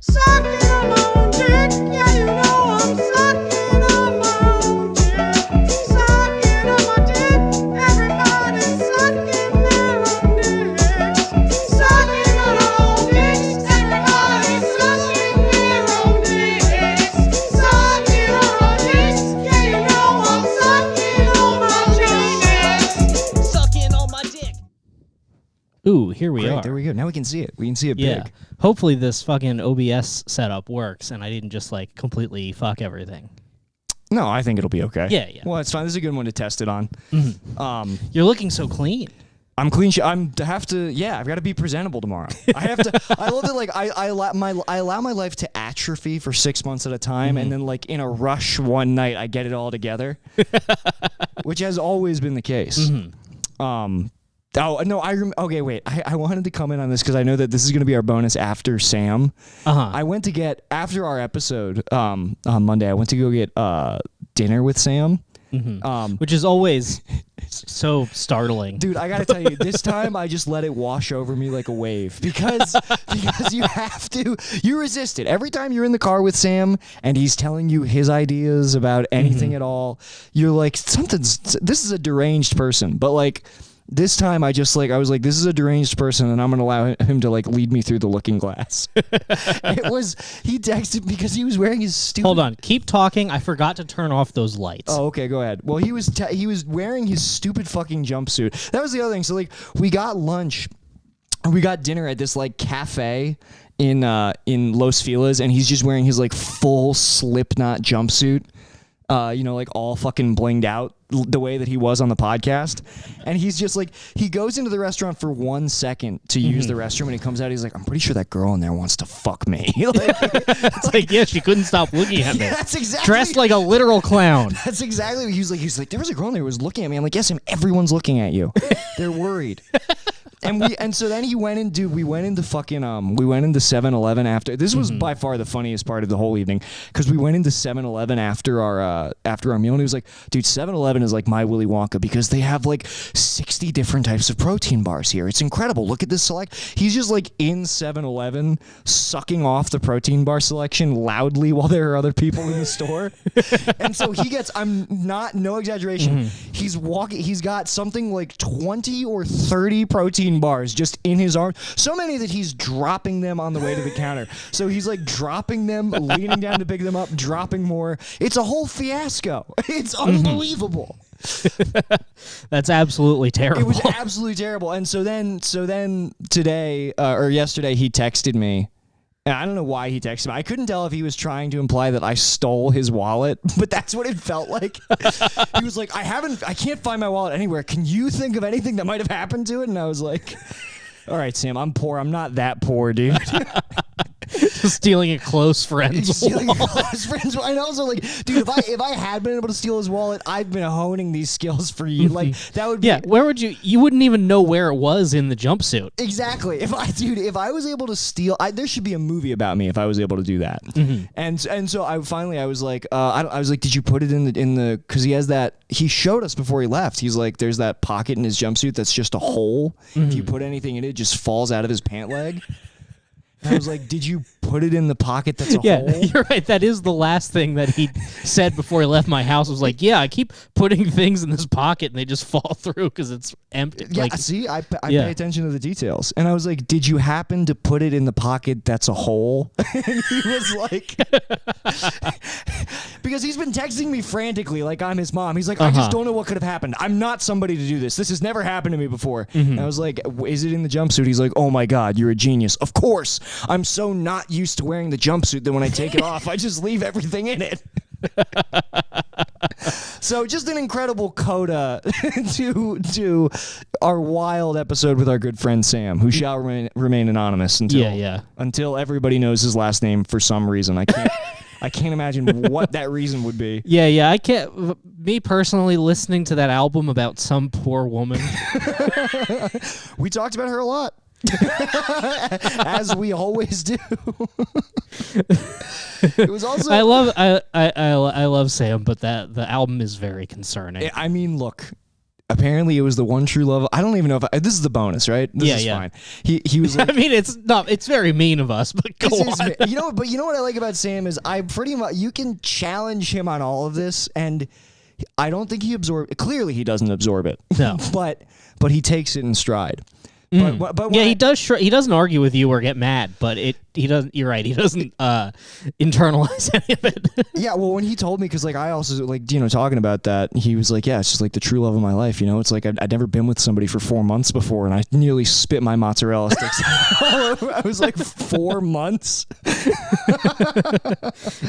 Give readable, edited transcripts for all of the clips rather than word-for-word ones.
Sucking on my own dick. Yeah, you know I'm sucking on my own dick. Sucking on my dick. Everybody's sucking their own dicks. Sucking on our own dicks. Everybody's sucking their own dicks. Sucking on our dicks. Yeah, you know I'm sucking on my dick. Sucking on my dick. Ooh, here we Great, are. there we go. Now we can see it. We can see it Yeah. big. Hopefully this fucking OBS setup works and I didn't just like completely fuck everything. No, I think it'll be okay. Yeah, yeah. Well, it's fine. This is a good one to test it on. You're looking so clean. I'm clean. I've got to be presentable tomorrow. I have to. I love that. Like I allow my life to atrophy for 6 months at a time, and then like in a rush one night, I get it all together, which has always been the case. Oh no! Okay, wait. I wanted to comment on this because I know that this is going to be our bonus after Sam. I went to get after our episode on Monday. I went to go get dinner with Sam. Which is always so startling. Dude, I gotta tell you, this time I just let it wash over me like a wave because you have to. You resist it every time you're in the car with Sam and he's telling you his ideas about anything at all. You're like, this is a deranged person, but like. This time I was like, this is a deranged person and I'm going to allow him to like lead me through the looking glass. He texted because he was wearing his stupid... Hold on. Keep talking. I forgot to turn off those lights. Oh, okay, go ahead. Well, he was wearing his stupid fucking jumpsuit. That was the other thing. So like we got dinner at this like cafe in Los Feliz and he's just wearing his like full Slipknot jumpsuit. Like all fucking blinged out the way that he was on the podcast. And he's just like, he goes into the restaurant for 1 second to use the restroom and he comes out, he's like, I'm pretty sure that girl in there wants to fuck me. It's like, yeah, she couldn't stop looking at me. Yeah, that's exactly. Dressed like a literal clown. That's exactly what he was like, there was a girl in there who was looking at me. I'm like, yes, everyone's looking at you. They're worried. And so then we went into 7-Eleven after. This was by far the funniest part of the whole evening because we went into 7-Eleven after our meal and he was like, dude, 7-Eleven is like my Willy Wonka because they have like 60 different types of protein bars here. It's incredible. Look at this select. He's just like in 7-Eleven sucking off the protein bar selection loudly while there are other people in the store. And so he gets, no exaggeration. He's got something like 20 or 30 protein bars just in his arm, so many that he's dropping them on the way to the counter. So he's like dropping them, leaning down to pick them up, dropping more. It's a whole fiasco. It's unbelievable. That's absolutely terrible. It was absolutely terrible. And so then today or yesterday he texted me. And I don't know why he texted me. I couldn't tell if he was trying to imply that I stole his wallet, but that's what it felt like. He was like, I can't find my wallet anywhere. Can you think of anything that might have happened to it? And I was like, all right, Sam, I'm poor. I'm not that poor, dude. Stealing a close friend's Stealing wallet. a close friend's wallet. And also, like, dude, if I had been able to steal his wallet, I've been honing these skills for you. Like, that would be... Yeah, where would you wouldn't even know where it was in the jumpsuit. Exactly. If I was able to steal, there should be a movie about me if I was able to do that. And so I was like, I was like, did you put it in the? Because he has that. He showed us before he left. He's like, there's that pocket in his jumpsuit that's just a hole. If you put anything in it, it just falls out of his pant leg. And I was like, did you put it in the pocket that's a hole? You're right. That is the last thing that he said before he left my house was like, yeah, I keep putting things in this pocket and they just fall through because it's empty. Yeah, like, see, I pay attention to the details. And I was like, did you happen to put it in the pocket that's a hole? And he was like, because he's been texting me frantically like I'm his mom. He's like, I just don't know what could have happened. I'm not somebody to do this. This has never happened to me before. And I was like, is it in the jumpsuit? He's like, oh my God, you're a genius. Of course. I'm so not used to wearing the jumpsuit that when I take it off, I just leave everything in it. So just an incredible coda to our wild episode with our good friend Sam, who shall remain anonymous until everybody knows his last name for some reason. I can't imagine what that reason would be. Yeah, I can't. Me personally, listening to that album about some poor woman. We talked about her a lot. As we always do. It was also I love Sam, but the album is very concerning. I mean, look, apparently it was the one true love. I don't even know if this is the bonus, right? This is fine. He was like, I mean, it's very mean of us, but go on. But you know what I like about Sam is I pretty much you can challenge him on all of this, and I don't think he absorbed. Clearly, he doesn't absorb it. No, but he takes it in stride. But yeah, he does. He doesn't argue with you or get mad, but he doesn't. You're right. He doesn't internalize any of it. Yeah, well, when he told me, because like I also like talking about that, he was like, "Yeah, it's just like the true love of my life." It's like I'd never been with somebody for 4 months before, and I nearly spit my mozzarella sticks all over. I was like 4 months.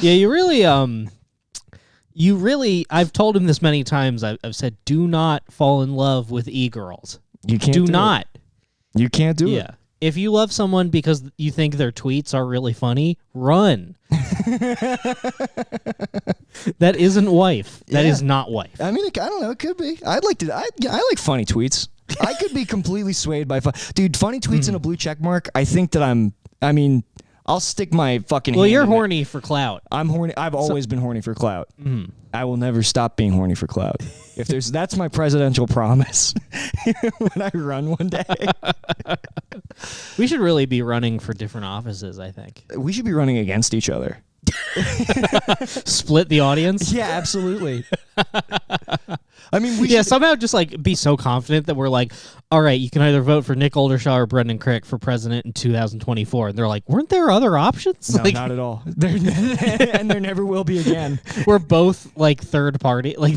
Yeah, you really. I've told him this many times. I've said, do not fall in love with e-girls. You can't. Do not. You can't do it. Yeah. If you love someone because you think their tweets are really funny, run. That isn't wife. That is not wife. I mean, I don't know. It could be. I like funny tweets. I could be completely swayed by dude. Funny tweets and a blue check mark. I think that I'll stick my fucking. Well, hand you're in horny for clout. I'm horny. I've always been horny for clout. I will never stop being horny for clout. That's my presidential promise when I run one day. We should really be running for different offices, I think. We should be running against each other. Split the audience? Yeah, absolutely. I mean, we should somehow just like be so confident that we're like, all right, you can either vote for Nick Oldershaw or Brendan Crick for president in 2024. And they're like, weren't there other options? No, not at all. And there never will be again. We're both like third party. Like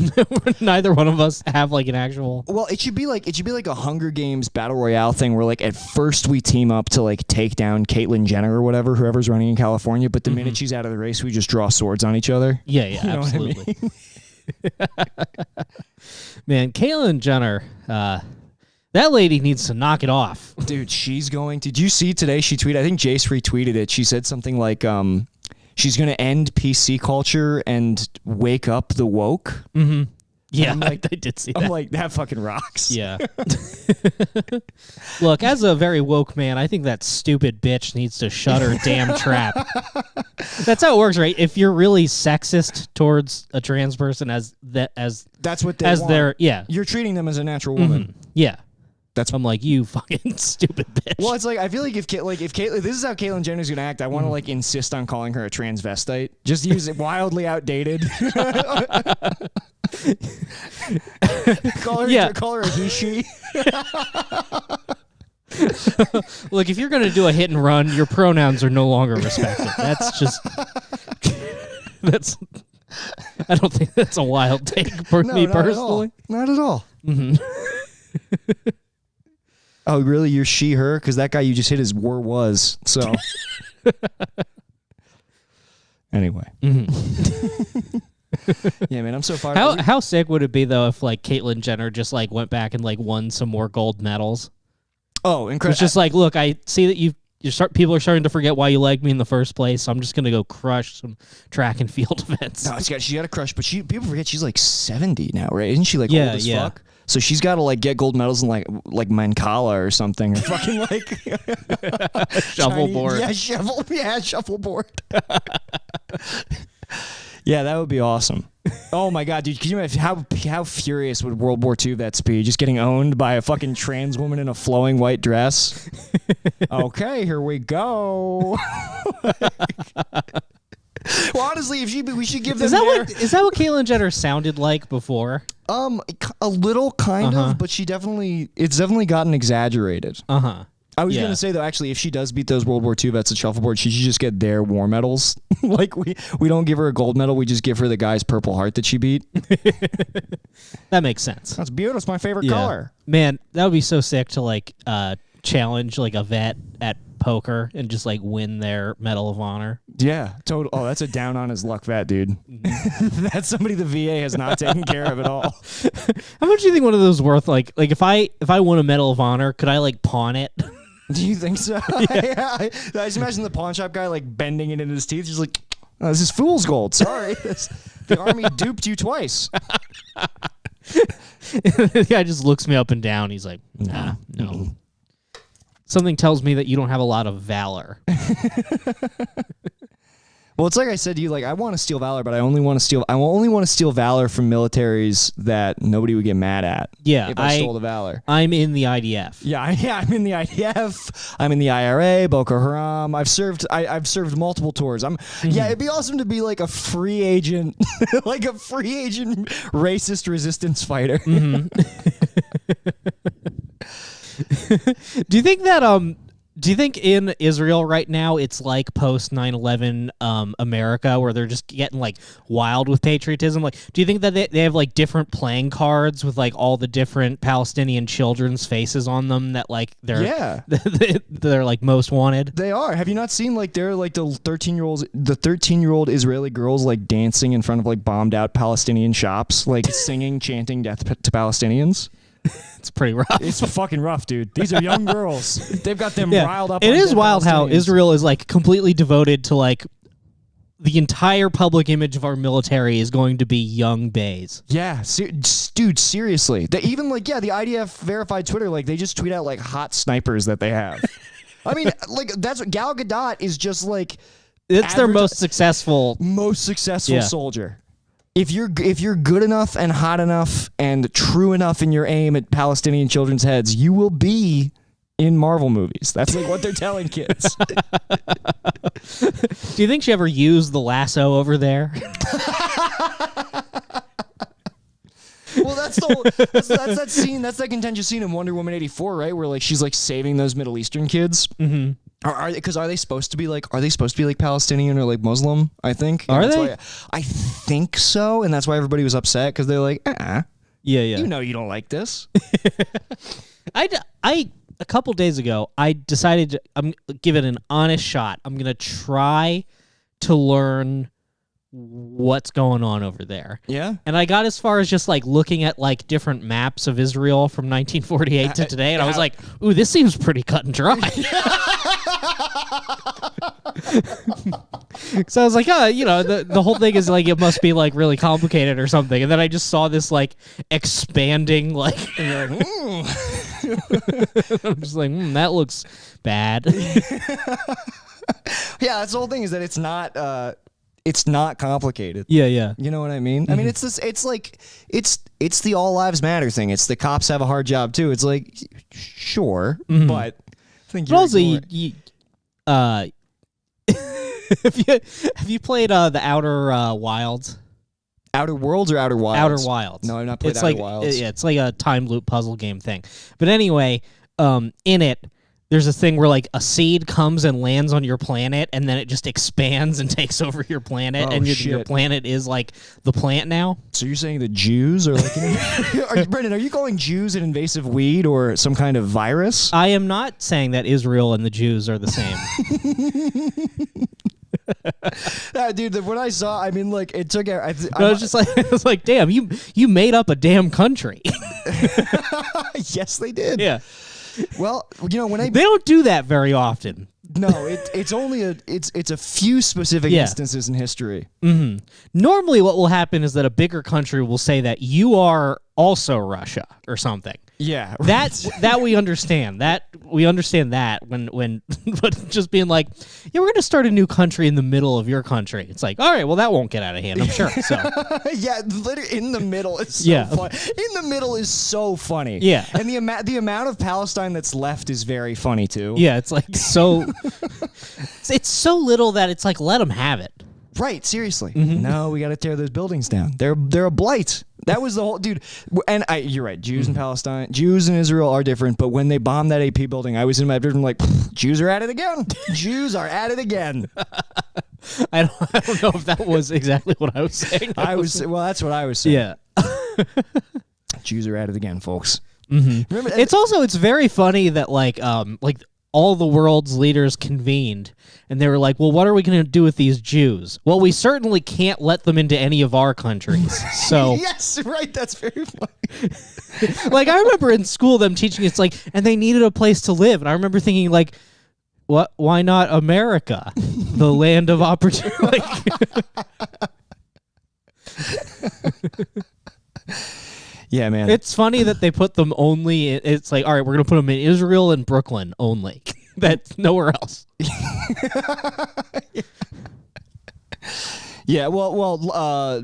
neither one of us have like an actual. Well, it should be like a Hunger Games battle royale thing where like at first we team up to like take down Caitlyn Jenner or whoever's running in California, but the minute she's out of the race, we just draw swords on each other. Yeah, absolutely. Man, Caitlyn Jenner, that lady needs to knock it off. Dude, did you see today she tweeted, I think Jace retweeted it, she said something like, she's going to end PC culture and wake up the woke. Mm-hmm. Yeah, like, I did see that. I'm like, that fucking rocks. Yeah. Look, as a very woke man, I think that stupid bitch needs to shut her damn trap. That's how it works, right? If you're really sexist towards a trans person that's what they want. You're treating them as a natural woman. Yeah. I'm like, you fucking stupid bitch. Well, it's like I feel like if Caitlyn, this is how Caitlyn Jenner's gonna act. I want to like insist on calling her a transvestite. Just use it wildly outdated. Call her a he, she. Look, if you're going to do a hit and run, your pronouns are no longer respected. That's just... I don't think that's a wild take for me personally. Not at all. Mm-hmm. Oh, really? You're she, her? Because that guy you just hit his was. So... Anyway. Mm-hmm. Yeah, man, I'm so fired up. How sick would it be though if like Caitlyn Jenner just like went back and like won some more gold medals? Oh, incredible! It's just like, look, I see that people are starting to forget why you liked me in the first place. So I'm just gonna go crush some track and field events. No, she got a crush, but people forget she's like 70 now, right? Isn't she like old as fuck? So she's got to like get gold medals in like Mancala or something, or fucking like shuffleboard. Shuffleboard. Yeah, that would be awesome. Oh my god, dude! Can you imagine how furious would World War II vets be? Just getting owned by a fucking trans woman in a flowing white dress. Okay, here we go. Well, honestly, we should give them. Is that what Caitlyn Jenner sounded like before? A little, kind of, but it's definitely gotten exaggerated. I was gonna say though, actually, if she does beat those World War II vets at shuffleboard, she should just get their war medals. Like we don't give her a gold medal, we just give her the guy's Purple Heart that she beat. That makes sense. That's beautiful. It's my favorite color. Man, that would be so sick to like challenge like a vet at poker and just like win their Medal of Honor. Yeah, total. Oh, that's a down on his luck vet, dude. That's somebody the VA has not taken care of at all. How much do you think one of those worth? Like if I won a Medal of Honor, could I like pawn it? Do you think so? Yeah. I just imagine the pawn shop guy like bending it into his teeth. He's like, oh, this is fool's gold. Sorry. The army duped you twice. The guy just looks me up and down. He's like, nah, no. Something tells me that you don't have a lot of valor. Well, it's like I said to you, like, I want to steal valor, but I only want to steal valor from militaries that nobody would get mad at. Yeah, if I stole the valor. I'm in the IDF. Yeah, I'm in the IDF. I'm in the IRA, Boko Haram. I've served multiple tours. Yeah, it'd be awesome to be like a free agent, like a free agent racist resistance fighter. Do you think in Israel right now it's like post 9/11 America where they're just getting like wild with patriotism? Like, do you think that they have like different playing cards with like all the different Palestinian children's faces on them that like they're they're like most wanted? They are. Have you not seen like they're like the 13-year-old Israeli girls like dancing in front of like bombed out Palestinian shops, like singing, chanting death to Palestinians? It's pretty rough. It's fucking rough, dude. These are young girls. They've got them riled up. It on is dead wild how Palestinians. Israel is like completely devoted to like the entire public image of our military is going to be young bays. Yeah, dude, seriously. They even like, the IDF verified Twitter, like they just tweet out like hot snipers that they have. I mean, like that's what Gal Gadot is just like. It's their most successful soldier. If you're good enough and hot enough and true enough in your aim at Palestinian children's heads, you will be in Marvel movies. That's like what they're telling kids. Do you think she ever used the lasso over there? Well, that's that scene. That's that contentious scene in Wonder Woman 84, right? Where like she's like saving those Middle Eastern kids. Mm-hmm. Are they supposed to be like Palestinian or like Muslim? I think. Are they? I think so, and that's why everybody was upset because they're like, yeah. You know, you don't like this. A couple days ago, I decided I'm give it an honest shot. I'm gonna try to learn what's going on over there. Yeah. And I got as far as just like looking at like different maps of Israel from 1948 to today, and I was like, ooh, this seems pretty cut and dry. So I was like, the whole thing is like it must be like really complicated or something. And then I just saw this like expanding like and you're like, I'm just like, that looks bad. Yeah, that's the whole thing is that it's not complicated. Yeah. You know what I mean? Mm-hmm. I mean, it's this. It's like it's the all lives matter thing. It's the cops have a hard job too. It's like sure, but I think you're also have you played the Outer Wilds? Outer Worlds or Outer Wilds? Outer Wilds. No, I've not played Outer Wilds. Yeah, it's like a time loop puzzle game thing. But anyway, in it, there's a thing where like a seed comes and lands on your planet, and then it just expands and takes over your planet, and your planet is like the plant now. So you're saying the Jews are like, Brendan? Are you calling Jews an invasive weed or some kind of virus? I am not saying that Israel and the Jews are the same. Dude, when I saw, I mean, like it took. I was like, damn, you made up a damn country. Yes, they did. Yeah. Well, when they don't do that very often. No, it's only it's a few specific instances in history. Mm-hmm. Normally, what will happen is that a bigger country will say that you are also Russia or something. Yeah, right. That we understand. That when but just being like, yeah, we're going to start a new country in the middle of your country. It's like, all right, well, that won't get out of hand, I'm sure. So yeah, literally in the middle is so funny. In the middle is so funny. Yeah, and the amount of Palestine that's left is very funny too. Yeah, it's like so. It's so little that it's like let them have it. Right, seriously. Mm-hmm. No, we got to tear those buildings down. They're a blight. That was the whole dude. And you're right. Jews in Palestine, Jews in Israel are different. But when they bombed that AP building, I was in my bedroom like, Jews are at it again. Jews are at it again. I don't know if that was exactly what I was saying. Well, that's what I was saying. Yeah. Jews are at it again, folks. Mm-hmm. Remember, it's very funny that like all the world's leaders convened and they were like, well, what are we going to do with these Jews? Well, we certainly can't let them into any of our countries. So yes, right. That's very funny. Like I remember in school them teaching it's like, and they needed a place to live. And I remember thinking like, what? Why not America, the land of opportunity? Yeah, man. It's funny that they put them only. It's like, all right, we're gonna put them in Israel and Brooklyn only. That's nowhere else. Yeah,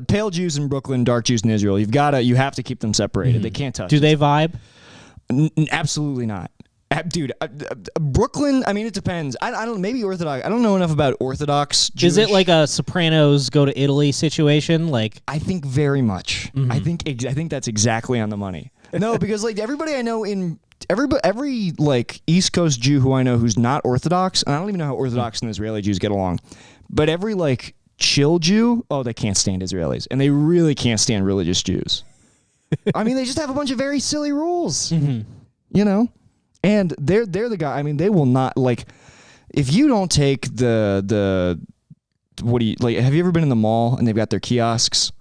pale Jews in Brooklyn, dark Jews in Israel. You have to keep them separated. They can't touch. Do they vibe? Absolutely not. Dude, Brooklyn, I mean, it depends. I don't, maybe Orthodox. I don't know enough about Orthodox Jewish. Is it like a Sopranos go to Italy situation? Like, I think very much. I think that's exactly on the money. No, because like everybody I know in every like East Coast Jew who I know who's not Orthodox, and I don't even know how Orthodox and Israeli Jews get along, but every like chill Jew, they can't stand Israelis, and they really can't stand religious Jews. I mean, they just have a bunch of very silly rules, you know. And they're the guy. I mean, they will not like if you don't take the what do you like? Have you ever been in the mall and they've got their kiosks?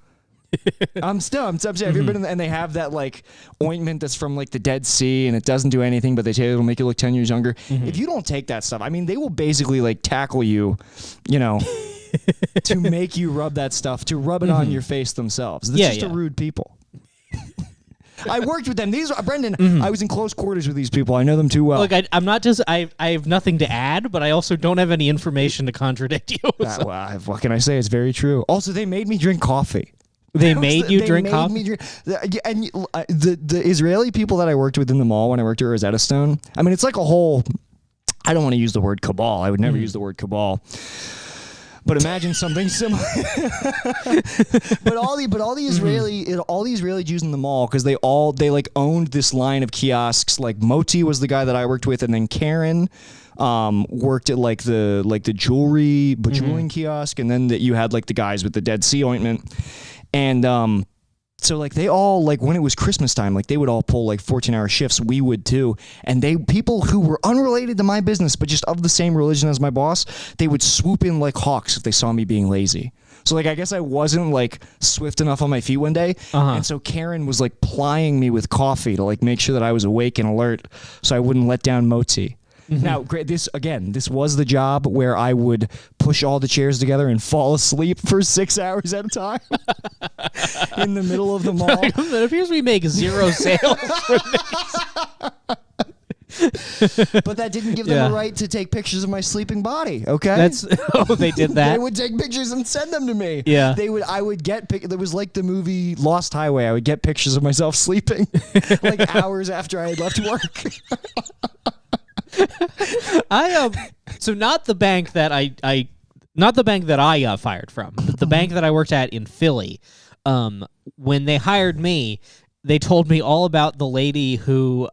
I'm upset. Have you ever been in and they have that like ointment that's from like the Dead Sea and it doesn't do anything, but they say it'll make you look 10 years younger. If you don't take that stuff, I mean, they will basically like tackle you, you know, to make you rub that stuff, to rub it on your face themselves. It's just a rude people. I worked with them. These are Brendan. I was in close quarters with these people. I know them too well. Look, I'm not just. I have nothing to add, but I also don't have any information to contradict you. So. Well, what can I say? It's very true. Also, they made me drink coffee. They made you drink coffee. And the Israeli people that I worked with in the mall when I worked at Rosetta Stone. I mean, it's like a whole. I don't want to use the word cabal. I would never use the word cabal. But imagine something similar. but all the Israeli Jews in the mall, because they like owned this line of kiosks. Like Moti was the guy that I worked with, and then Karen worked at like the jeweling kiosk, and then you had like the guys with the Dead Sea ointment, and so like they all like when it was Christmas time, like they would all pull like 14-hour shifts. We would too, and people who were unrelated to my business but just of the same religion as my boss, they would swoop in like hawks if they saw me being lazy. So like I guess I wasn't like swift enough on my feet one day, and so Karen was like plying me with coffee to like make sure that I was awake and alert, so I wouldn't let down Moti. Now, this was the job where I would push all the chairs together and fall asleep for 6 hours at a time in the middle of the mall. It appears we make zero sales for this. But that didn't give them a right to take pictures of my sleeping body. Okay, they did that. They would take pictures and send them to me. Yeah, I would get. It was like the movie Lost Highway. I would get pictures of myself sleeping, like hours after I had left work. So not the bank that I got fired from, but the bank that I worked at in Philly. When they hired me, they told me all about the lady who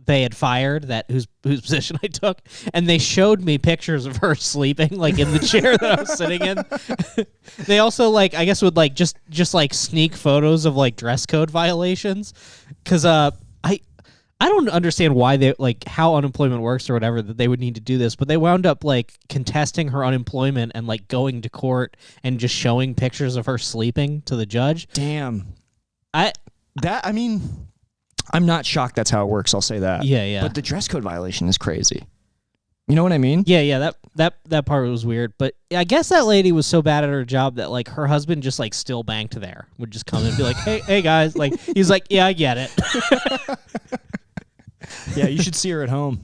they had fired, whose position I took, and they showed me pictures of her sleeping like in the chair that I was sitting in. They also like I guess would like just like sneak photos of like dress code violations, because I don't understand why they like how unemployment works or whatever that they would need to do this, but they wound up like contesting her unemployment and like going to court and just showing pictures of her sleeping to the judge. Damn. I'm not shocked that's how it works, I'll say that. Yeah. But the dress code violation is crazy. You know what I mean? Yeah, that part was weird, but I guess that lady was so bad at her job that like her husband just like still banked there, would just come and be like, "Hey guys," like he's like, "Yeah, I get it." Yeah, you should see her at home.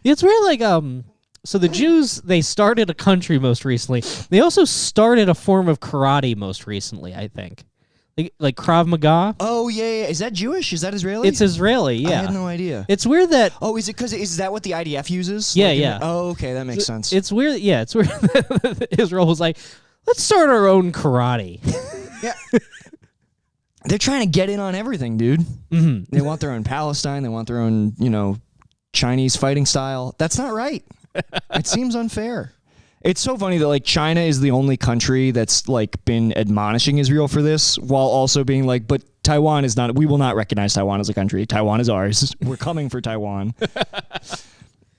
It's weird, like so the Jews, they started a country most recently. They also started a form of karate most recently, I think. Like Krav Maga. Oh yeah. Is that Jewish? Is that Israeli? It's Israeli. Yeah. I had no idea. It's weird that. Oh, is that what the IDF uses? Yeah, like yeah. Oh, okay, that makes sense. It's weird. Yeah, it's weird that Israel was like, let's start our own karate. Yeah. They're trying to get in on everything, dude. Mm-hmm. They want their own Palestine. They want their own, Chinese fighting style. That's not right. It seems unfair. It's so funny that like China is the only country that's like been admonishing Israel for this, while also being like, but Taiwan is not. We will not recognize Taiwan as a country. Taiwan is ours. We're coming for Taiwan.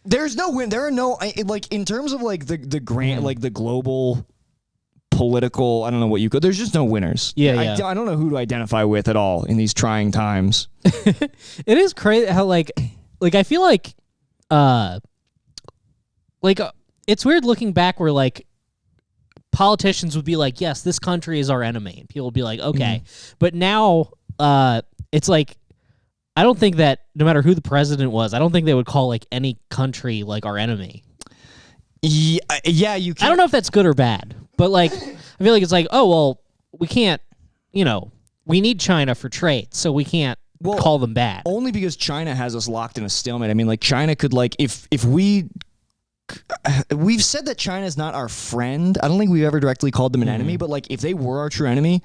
There's no win. There are no like in terms of like the grand like the global political. I don't know what you could. There's just no winners. Yeah. I don't know who to identify with at all in these trying times. It is crazy how like I feel like it's weird looking back where like politicians would be like, yes, this country is our enemy, and people would be like, okay, but now it's like I don't think that no matter who the president was, I don't think they would call like any country like our enemy. Yeah, you can't. I don't know if that's good or bad, but like I feel like it's like, oh well, we can't, we need China for trade, so we can't call them bad. Only because China has us locked in a stalemate. I mean, like China could if we've said that China is not our friend. I don't think we've ever directly called them an enemy, but like if they were our true enemy,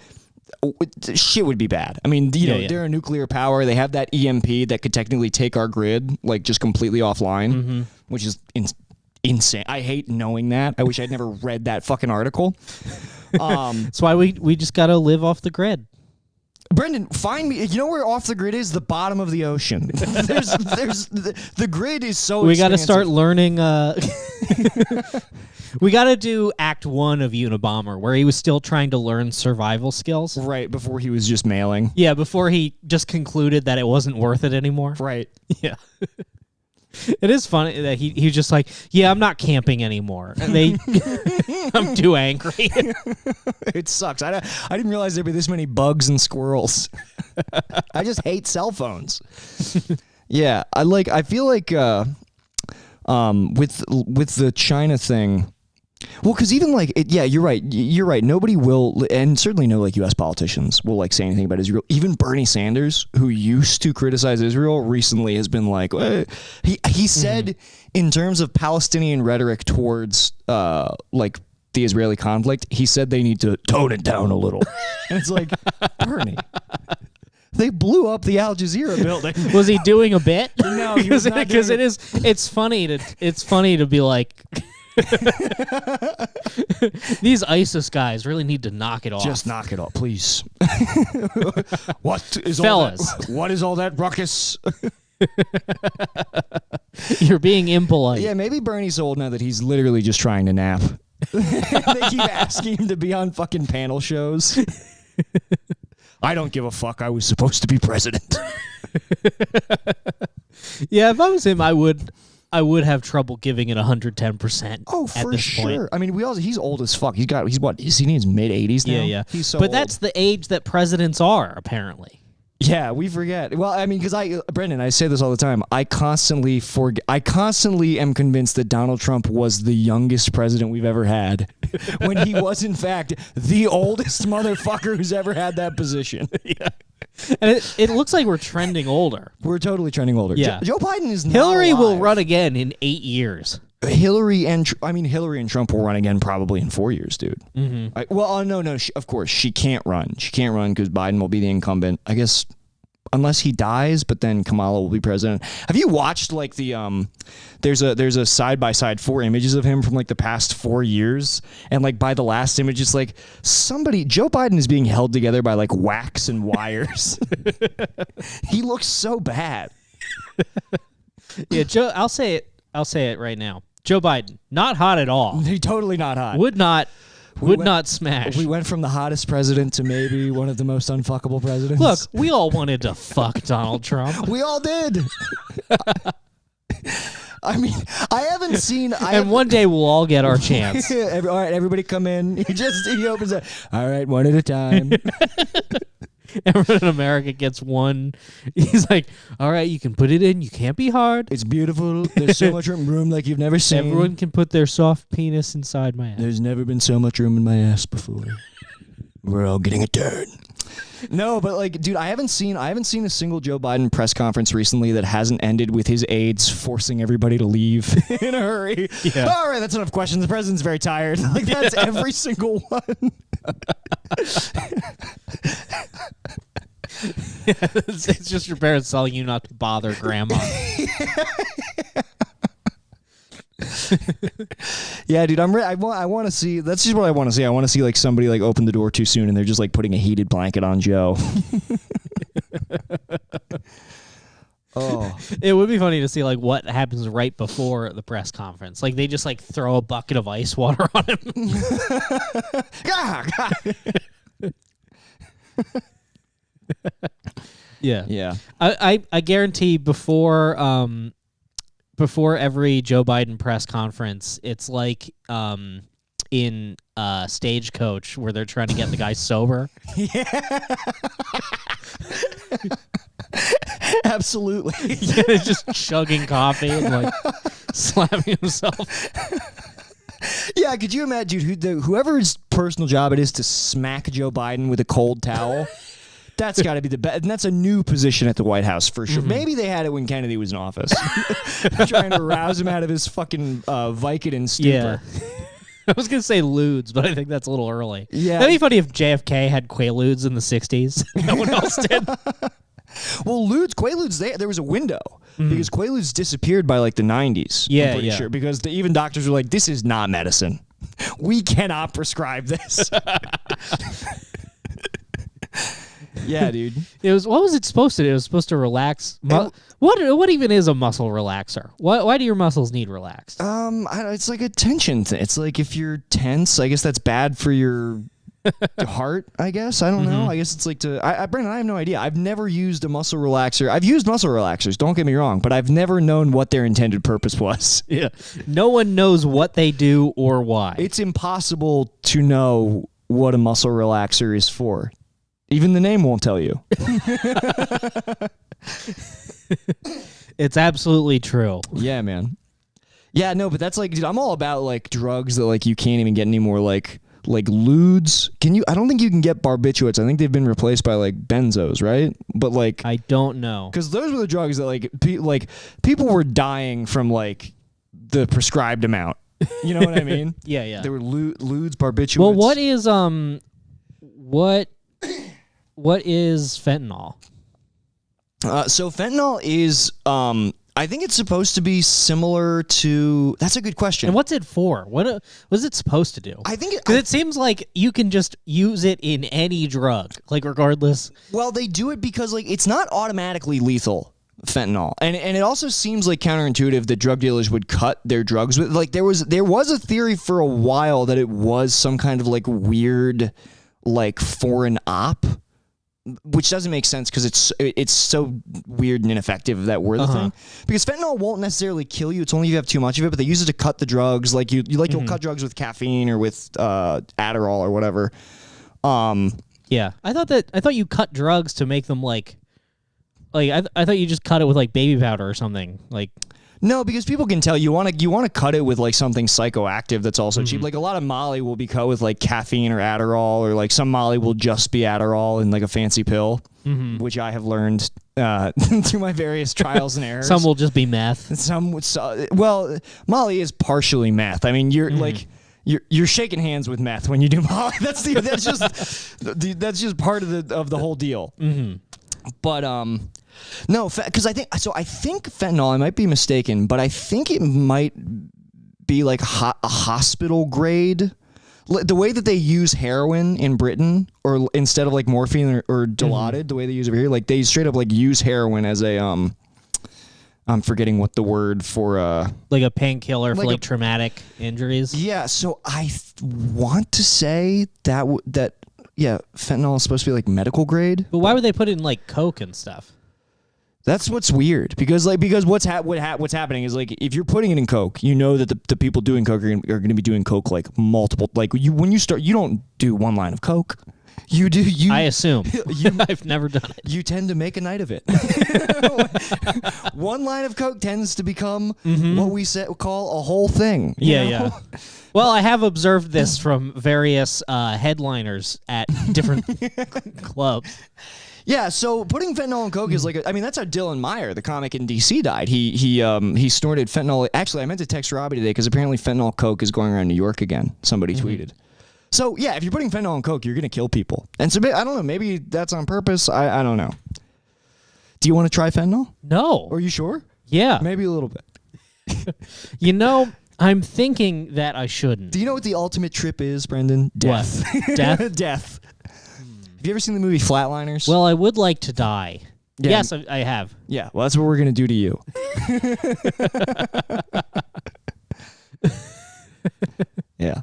shit would be bad. I mean, they're a nuclear power. They have that EMP that could technically take our grid like just completely offline, which is insane. I hate knowing that. I wish I'd never read that fucking article. That's why we just got to live off the grid. Brendan, find me. You know where off the grid is? The bottom of the ocean. The grid is so. We got to start learning. We got to do Act 1 of Unabomber, where he was still trying to learn survival skills. Right before he was just mailing. Yeah, before he just concluded that it wasn't worth it anymore. Right. Yeah. It is funny that he was just like, yeah, I'm not camping anymore. And I'm too angry. It sucks. I didn't realize there'd be this many bugs and squirrels. I just hate cell phones. Yeah, I feel like with the China thing. Well, because even you're right. You're right. Nobody will, and certainly no U.S. politicians will say anything about Israel. Even Bernie Sanders, who used to criticize Israel, recently has been like, he said in terms of Palestinian rhetoric towards the Israeli conflict, he said they need to tone it down a little. And it's like, Bernie, they blew up the Al Jazeera building. Was he doing a bit? No, he was not doing it's funny to be like. These ISIS guys really need to knock it off. Just knock it off, please. What is Fellas. What is all that ruckus? You're being impolite. Yeah, maybe Bernie's old now that he's literally just trying to nap. They keep asking him to be on fucking panel shows. I don't give a fuck. I was supposed to be president. Yeah, if I was him, I would have trouble giving it 110%. Oh, for at this sure. point. I mean, he's old as fuck. He's what? Is he in his mid 80s now? Yeah. He's so but old. that's the age that presidents are, apparently. Yeah, we forget. Well, I mean, because Brendan, I say this all the time. I constantly am convinced that Donald Trump was the youngest president we've ever had, when he was in fact the oldest motherfucker who's ever had that position. Yeah. And it looks like we're trending older. We're totally trending older. Yeah. Joe Biden is not Hillary alive. will run again in 8 years. Hillary and Trump will run again probably in 4 years, dude. Mm-hmm. No. Of course, she can't run. She can't run because Biden will be the incumbent. I guess unless he dies, but then Kamala will be president. Have you watched there's a side by side 4 images of him from the past 4 years, and by the last image it's Joe Biden is being held together by wax and wires. He looks so bad. Yeah, Joe. I'll say it right now. Joe Biden, not hot at all. He's totally not hot. Would not smash. We went from the hottest president to maybe one of the most unfuckable presidents. Look, we all wanted to fuck Donald Trump. We all did. I mean, I haven't seen. And one day we'll all get our chance. All right, everybody come in. He opens it. All right, one at a time. Everyone in America gets one. He's like, all right, you can put it in. You can't be hard. It's beautiful. There's so much room like you've never seen. Everyone can put their soft penis inside my ass. There's never been so much room in my ass before. We're all getting a turn. No, but dude, I haven't seen a single Joe Biden press conference recently that hasn't ended with his aides forcing everybody to leave in a hurry. Yeah. All right, that's enough questions. The president's very tired. That's every single one. It's just your parents telling you not to bother grandma. Yeah, dude, I want to see. That's just what I want to see. I want to see somebody open the door too soon and they're just putting a heated blanket on Joe. Oh, it would be funny to see what happens right before the press conference. They just throw a bucket of ice water on him. Yeah. I guarantee before every Joe Biden press conference, it's in Stagecoach where they're trying to get the guy sober. Yeah. Absolutely. Yeah, just chugging coffee and slapping himself. Yeah, could you imagine, dude, whoever's personal job it is to smack Joe Biden with a cold towel? That's got to be the best. And that's a new position at the White House for sure. Maybe they had it when Kennedy was in office. Trying to rouse him out of his fucking Vicodin stupor. Yeah. I was going to say lewds, but I think that's a little early. Yeah. That'd be funny if JFK had Quaaludes in the 60s. No one else did. Well, Quaaludes, there was a window because Quaaludes disappeared by like the 90s. Yeah, I'm pretty yeah. sure, because even doctors were like, this is not medicine. We cannot prescribe this. Yeah, dude. What was it supposed to do? It was supposed to relax. What even is a muscle relaxer? Why do your muscles need relaxed? It's like a tension thing. It's like if you're tense, I guess that's bad for your heart, I guess. I don't know. I guess it's like Brandon, I have no idea. I've never used a muscle relaxer. I've used muscle relaxers, don't get me wrong, but I've never known what their intended purpose was. Yeah. No one knows what they do or why. It's impossible to know what a muscle relaxer is for. Even the name won't tell you. It's absolutely true. Yeah, man. Yeah, no, but that's like, dude, I'm all about like drugs that like you can't even get anymore, like lewds. I don't think you can get barbiturates. I think they've been replaced by like benzos, right? But like, I don't know. because those were the drugs that like people were dying from like the prescribed amount. You know what I mean? Yeah. There were lewds, barbiturates. Well, what is fentanyl? So fentanyl is, I think it's supposed to be similar to. That's a good question. And what's it for? What is it supposed to do? I think because it seems like you can just use it in any drug, like regardless. Well, they do it because like it's not automatically lethal. Fentanyl, and it also seems like counterintuitive that drug dealers would cut their drugs with. Like there was a theory for a while that it was some kind of like weird, like foreign op. Which doesn't make sense because it's so weird and ineffective that we're the thing. Because fentanyl won't necessarily kill you. It's only if you have too much of it, but they use it to cut the drugs. Like you'll cut drugs with caffeine or with Adderall or whatever. Yeah, I thought you cut drugs to make them like I thought you just cut it with like baby powder or something like. No, because people can tell you want to cut it with like something psychoactive that's also cheap. Like a lot of Molly will be cut with like caffeine or Adderall, or like some Molly will just be Adderall in like a fancy pill, which I have learned through my various trials and errors. Some will just be meth. Well, Molly is partially meth. I mean, you're like. You're shaking hands with meth when you do Molly. That's just part of the whole deal. But no, because I think fentanyl. I might be mistaken, but I think it might be like a hospital grade. The way that they use heroin in Britain, or instead of like morphine or Dilaudid, the way they use it here, like they straight up like use heroin as a I'm forgetting what the word for like a painkiller for like traumatic injuries. Yeah, so I want to say that fentanyl is supposed to be like medical grade. But why would they put it in like Coke and stuff? That's what's weird because what's happening is like if you're putting it in Coke, you know that the people doing Coke are going to be doing Coke like multiple, like when you start, you don't do one line of Coke. You do. I assume. I've never done it. You tend to make a night of it. One line of Coke tends to become what we call a whole thing. Yeah. Well, I have observed this from various headliners at different clubs. Yeah, so putting fentanyl in Coke is like, that's how Dylan Meyer, the comic in DC, died. He snorted fentanyl. Actually, I meant to text Robbie today because apparently fentanyl Coke is going around New York again. Somebody tweeted. So, yeah, if you're putting fentanyl in Coke, you're going to kill people. And so, I don't know, maybe that's on purpose. I don't know. Do you want to try fentanyl? No. Are you sure? Yeah. Maybe a little bit. I'm thinking that I shouldn't. Do you know what the ultimate trip is, Brendan? Death. What? Death? Death. Have you ever seen the movie Flatliners? Well, I would like to die. Yeah. Yes, I have. Yeah, well, that's what we're going to do to you. Yeah.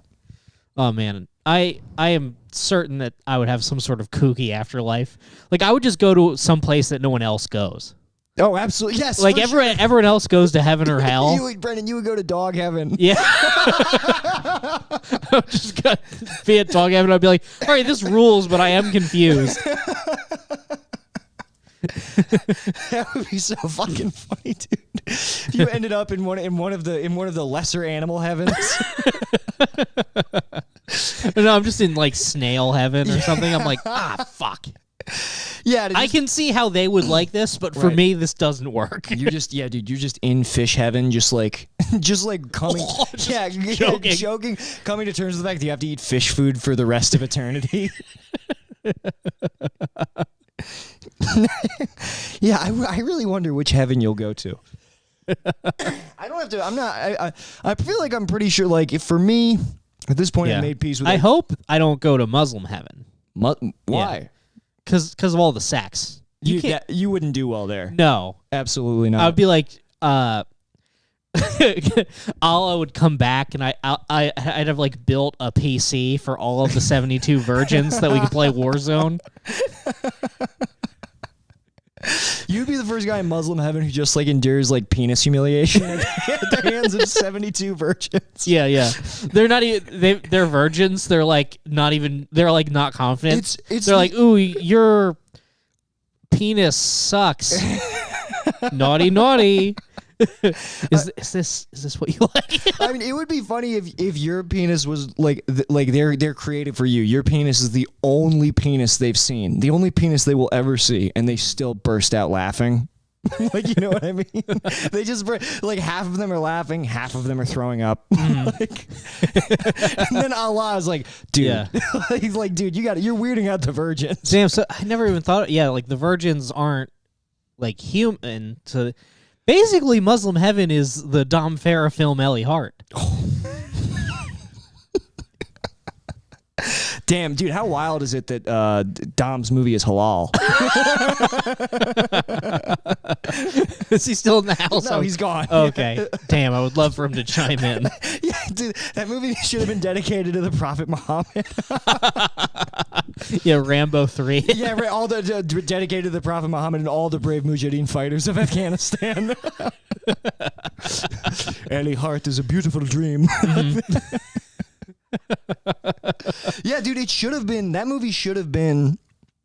Oh, man. I am certain that I would have some sort of kooky afterlife. Like, I would just go to some place that no one else goes. Oh, absolutely. Yes. Like, everyone else goes to heaven or hell. Brendan, you would go to dog heaven. Yeah. I would just be at dog heaven. I'd be like, all right, this rules, but I am confused. That would be so fucking funny, dude. If you ended up in one of the lesser animal heavens. No, I'm just in like snail heaven or something. I'm like, fuck. Yeah, I can see how they would like this, but for me, this doesn't work. You're just, dude. You're just in fish heaven, just like coming, joking, coming to terms with the fact that you have to eat fish food for the rest of eternity. Yeah, I really wonder which heaven you'll go to. I don't have to. I'm not. I feel like I'm pretty sure. Like, if for me, at this point, I made peace with. I hope I don't go to Muslim heaven. Why? Yeah. Because of all the sex. You wouldn't do well there. No. Absolutely not. I would be like, Allah would come back and I'd have like built a PC for all of the 72 virgins that we could play Warzone. You'd be the first guy in Muslim heaven who just like endures like penis humiliation at the hands of 72 virgins. Yeah. They're not even they're virgins. They're like not even they're like not confident. They're like, ooh, your penis sucks. Naughty. Is this what you like? I mean, it would be funny if your penis was like they're created for you. Your penis is the only penis they've seen, the only penis they will ever see, and they still burst out laughing. Like, you know what I mean? They just like half of them are laughing, half of them are throwing up. Like, and then Allah is like, dude, he's like, dude, you're weirding out the virgins. Damn, so I never even thought. Yeah, like the virgins aren't like human. So basically, Muslim heaven is the Dom Farah film Ellie Hart. Damn, dude, how wild is it that Dom's movie is halal? Is he still in the house? No, he's gone. Okay. Damn, I would love for him to chime in. Yeah, dude, that movie should have been dedicated to the Prophet Muhammad. Yeah, Rambo 3. Yeah, right, all dedicated to the Prophet Muhammad and all the brave Mujahideen fighters of Afghanistan. Ellie Hart is a beautiful dream. Mm-hmm. Yeah, dude, it should have been. That movie should have been.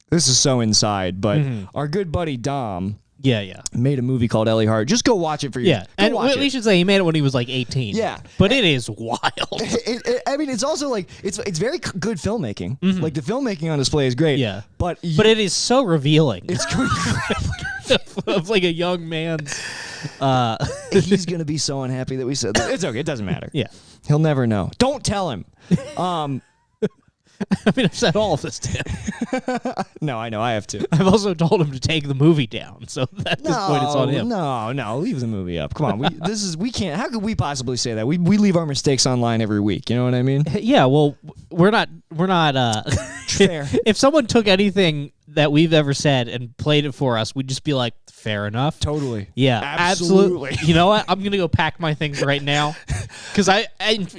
This is so inside, but our good buddy Dom. Yeah. Made a movie called Ellie Hart. Just go watch it for you. Yeah, and we should say he made it when he was like 18. Yeah, but it is wild. I mean, it's also like it's very good filmmaking. Mm-hmm. Like the filmmaking on display is great. Yeah, but it is so revealing. It's of like a young man's. He's gonna be so unhappy that we said that. It's okay. It doesn't matter. Yeah, he'll never know. Don't tell him. I mean, I've said all of this to him. No, I know. I have to. I've also told him to take the movie down, so at this point it's on him. No, leave the movie up. Come on, we can't. How could we possibly say that? We leave our mistakes online every week. You know what I mean? Yeah. Well, we're not. Fair. If someone took anything that we've ever said and played it for us, we'd just be like, fair enough. Totally. Yeah, absolutely. You know what? I'm gonna go pack my things right now because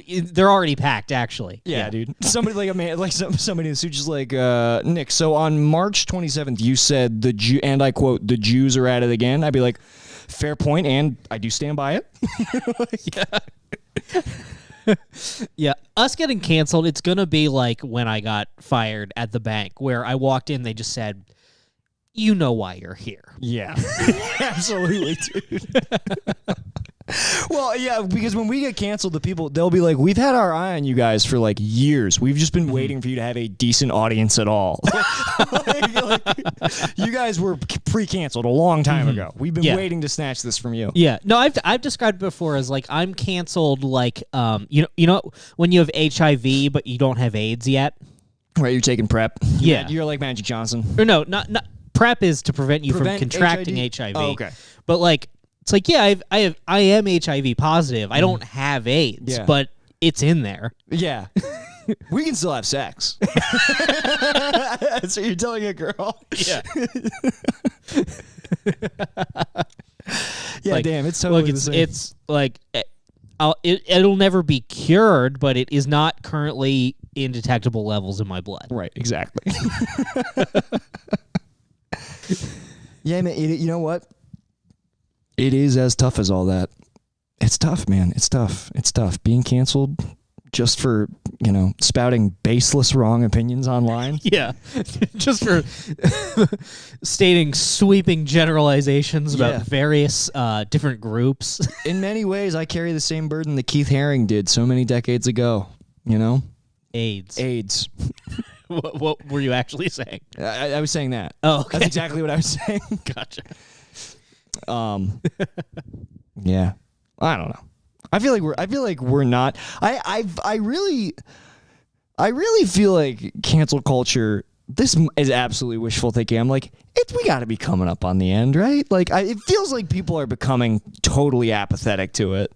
they're already packed. Actually. Yeah, dude. Somebody like a man, like somebody in the suit, just like Nick. So on March 27th, you said and I quote, "The Jews are at it again." I'd be like, fair point, and I do stand by it. Yeah. Yeah, us getting canceled, it's going to be like when I got fired at the bank, where I walked in, they just said, you know why you're here. Yeah, absolutely, dude. Well, yeah, because when we get canceled, they'll be like, we've had our eye on you guys for like years. We've just been waiting for you to have a decent audience at all. like, you guys were pre-canceled a long time ago. We've been waiting to snatch this from you. Yeah, no, I've described it before as like I'm canceled. Like, you know when you have HIV but you don't have AIDS yet. Right, you're taking PrEP. Yeah, you're like Magic Johnson. Or no, not PrEP is to prevent you from contracting HIV. Oh, okay, but like. It's like, yeah, I am HIV positive. I don't have AIDS, but it's in there. Yeah. We can still have sex. That's what you're telling a girl? Yeah. Yeah, like, damn, it's totally look, the same. It's like, it'll never be cured, but it is not currently in detectable levels in my blood. Right, exactly. Yeah, man, you know what? It is as tough as all that. It's tough, man. It's tough. It's tough. Being canceled just for, spouting baseless wrong opinions online. Yeah. Just for stating sweeping generalizations about various different groups. In many ways, I carry the same burden that Keith Haring did so many decades ago. You know? AIDS. What were you actually saying? I was saying that. Oh, okay. That's exactly what I was saying. Gotcha. Yeah. I don't know. I feel like we're not. I really feel like cancel culture. This is absolutely wishful thinking. I'm like, we got to be coming up on the end, right? Like, it feels like people are becoming totally apathetic to it.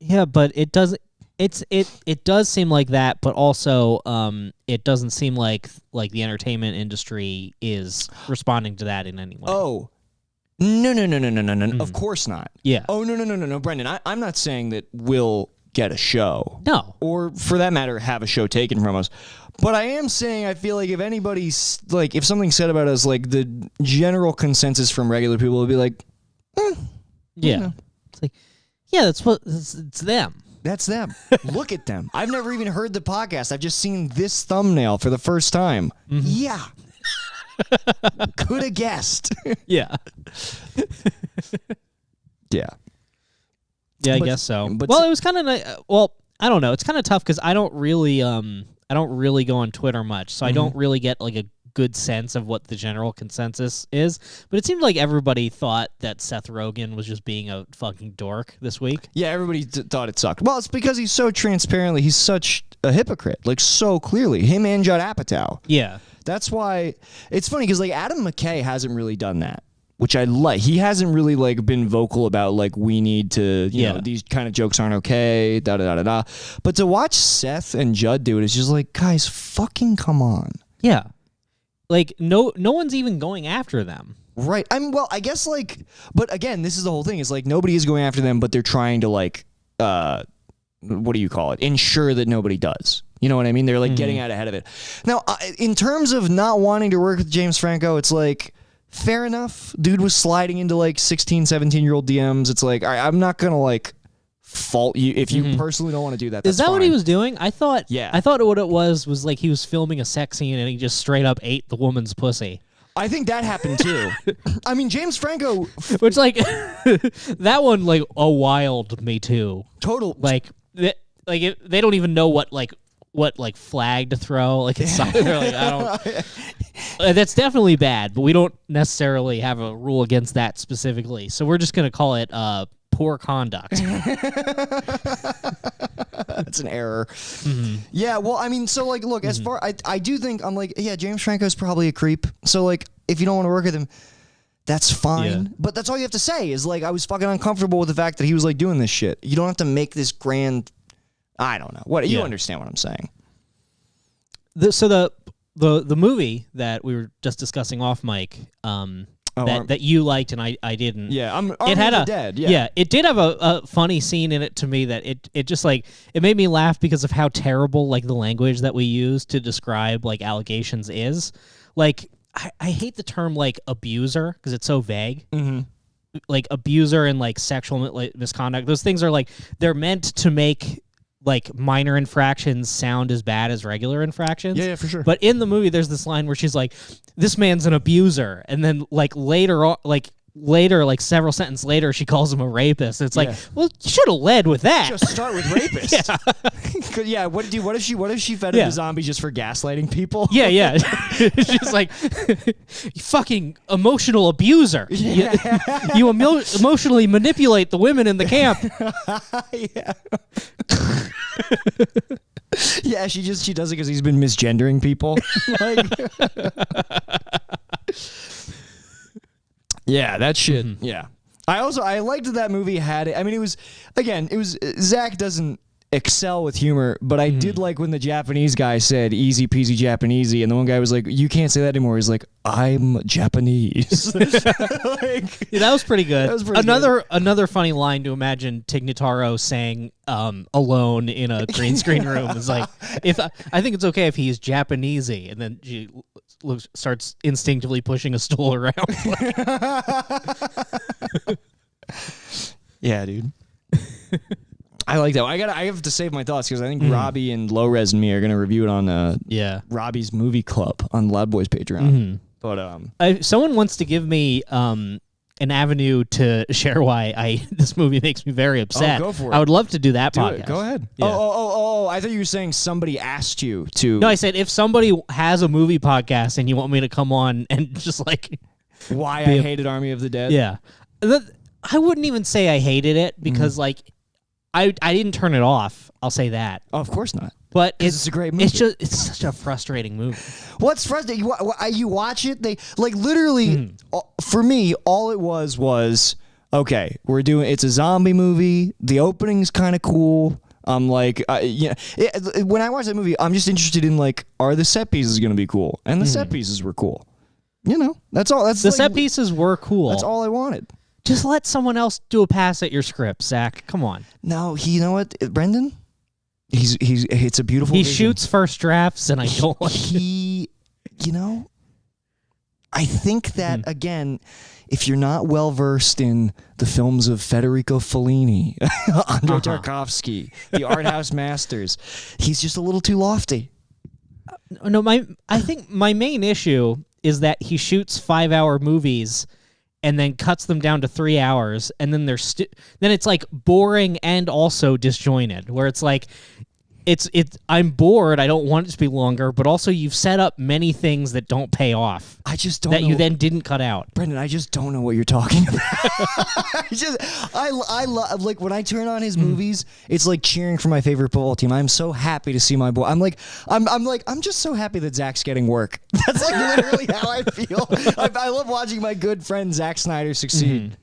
Yeah, but it doesn't. It does seem like that, but also it doesn't seem like the entertainment industry is responding to that in any way. Oh. No. Of course not. Yeah. Oh, no, Brendan. I'm not saying that we'll get a show. No. Or, for that matter, have a show taken from us. But I am saying I feel like if anybody's, like, if something's said about us, like, the general consensus from regular people would be like, yeah. You know. It's like, yeah, it's them. That's them. Look at them. I've never even heard the podcast. I've just seen this thumbnail for the first time. Mm-hmm. Yeah. Could have guessed. Yeah. Yeah. Yeah, I guess so. But well, it was kind of well, I don't know. It's kind of tough because I don't really go on Twitter much, so I don't really get like a good sense of what the general consensus is. But it seemed like everybody thought that Seth Rogen was just being a fucking dork this week. Yeah, everybody thought it sucked. Well, it's because he's so transparently, he's such a hypocrite, like so clearly. Him and Judd Apatow. Yeah. That's why it's funny because like Adam McKay hasn't really done that, which I like. He hasn't really like been vocal about like we need to, you know, these kind of jokes aren't okay, da da da da da. But to watch Seth and Judd do it, it's just like, guys, fucking come on. Yeah. Like no one's even going after them. Right. I guess like, but again, this is the whole thing. It's like nobody is going after them, but they're trying to like, what do you call it? Ensure that nobody does. You know what I mean? They're like getting out ahead of it. Now, in terms of not wanting to work with James Franco, it's like, fair enough. Dude was sliding into like 16, 17-year-old DMs. It's like, all right, I'm not going to like fault you if you personally don't want to do that. Is that what he was doing? I thought what it was like he was filming a sex scene and he just straight up ate the woman's pussy. I think that happened too. I mean, James Franco, which like that one like a wild me too. Total like they don't even know what flag to throw. Like it's they're like I don't. That's definitely bad, but we don't necessarily have a rule against that specifically. So we're just gonna call it poor conduct. That's an error. Yeah, well, I mean, so like, look, as far I do think I'm like, yeah, James Franco's probably a creep. So like, if you don't want to work with him, that's fine. Yeah. But that's all you have to say is like, I was fucking uncomfortable with the fact that he was like doing this shit. You don't have to make this grand. I don't know. What you understand what I'm saying? So the movie that we were just discussing off mic, that you liked and I didn't. Yeah, it had the Dead. Yeah, it did have a funny scene in it to me that it just like it made me laugh because of how terrible like the language that we use to describe like allegations is. Like I hate the term like abuser because it's so vague. Like abuser and like sexual misconduct. Those things are like they're meant to make like minor infractions sound as bad as regular infractions. Yeah, for sure. But in the movie, there's this line where she's like, "This man's an abuser," and then like later, like several sentences later, she calls him a rapist. It's like, well, you should have led with that. Just start with rapist. Yeah. What if she fed him to zombies just for gaslighting people? Yeah. She's like, you fucking emotional abuser. You emotionally manipulate the women in the camp. Yeah, she does it because he's been misgendering people. Yeah, that shit. Yeah, I liked that movie had it. I mean, it was Zach doesn't excel with humor, but I did like when the Japanese guy said "easy peasy Japanesey," and the one guy was like, "You can't say that anymore." He's like, "I'm Japanese." That was pretty good. Another funny line to imagine Tig Notaro saying alone in a green screen room is like, I think it's okay if he's Japanesey, and then she starts instinctively pushing a stool around. Yeah, dude. I like that. I have to save my thoughts because I think Robbie and Low Res and me are going to review it on Robbie's Movie Club on Loud Boys Patreon. But someone wants to give me an avenue to share why this movie makes me very upset. go for it. I would love to do that Do podcast. it. Go ahead. Yeah. Oh! I thought you were saying somebody asked you to. No, I said if somebody has a movie podcast and you want me to come on and just like why I hated Army of the Dead. Yeah. I wouldn't even say I hated it because like I didn't turn it off. I'll say that. Oh, of course not. But it's a great movie. It's such a frustrating movie. What's frustrating? You watch it. They like literally for me. All it was okay. It's a zombie movie. The opening's kind of cool. I'm like, when I watch that movie, I'm just interested in like, are the set pieces going to be cool? And the set pieces were cool. That's all. That's the set pieces were cool. That's all I wanted. Just let someone else do a pass at your script, Zach. Come on. No, you know what, Brendan? It's a beautiful. He vision. shoots first drafts, and I don't like it. I think that again, if you're not well versed in the films of Federico Fellini, Andrei Tarkovsky, the art house masters, he's just a little too lofty. No, I think my main issue is that he shoots 5-hour movies and then cuts them down to 3 hours, and then then it's like boring and also disjointed, where it's like I'm bored, I don't want it to be longer, but also you've set up many things that don't pay off. I just don't that know. You then didn't cut out. Brendan, I just don't know what you're talking about. I love, like, when I turn on his movies, it's like cheering for my favorite football team. I'm so happy to see my boy. I'm just so happy that Zach's getting work. That's like literally how I feel. I love watching my good friend Zack Snyder succeed.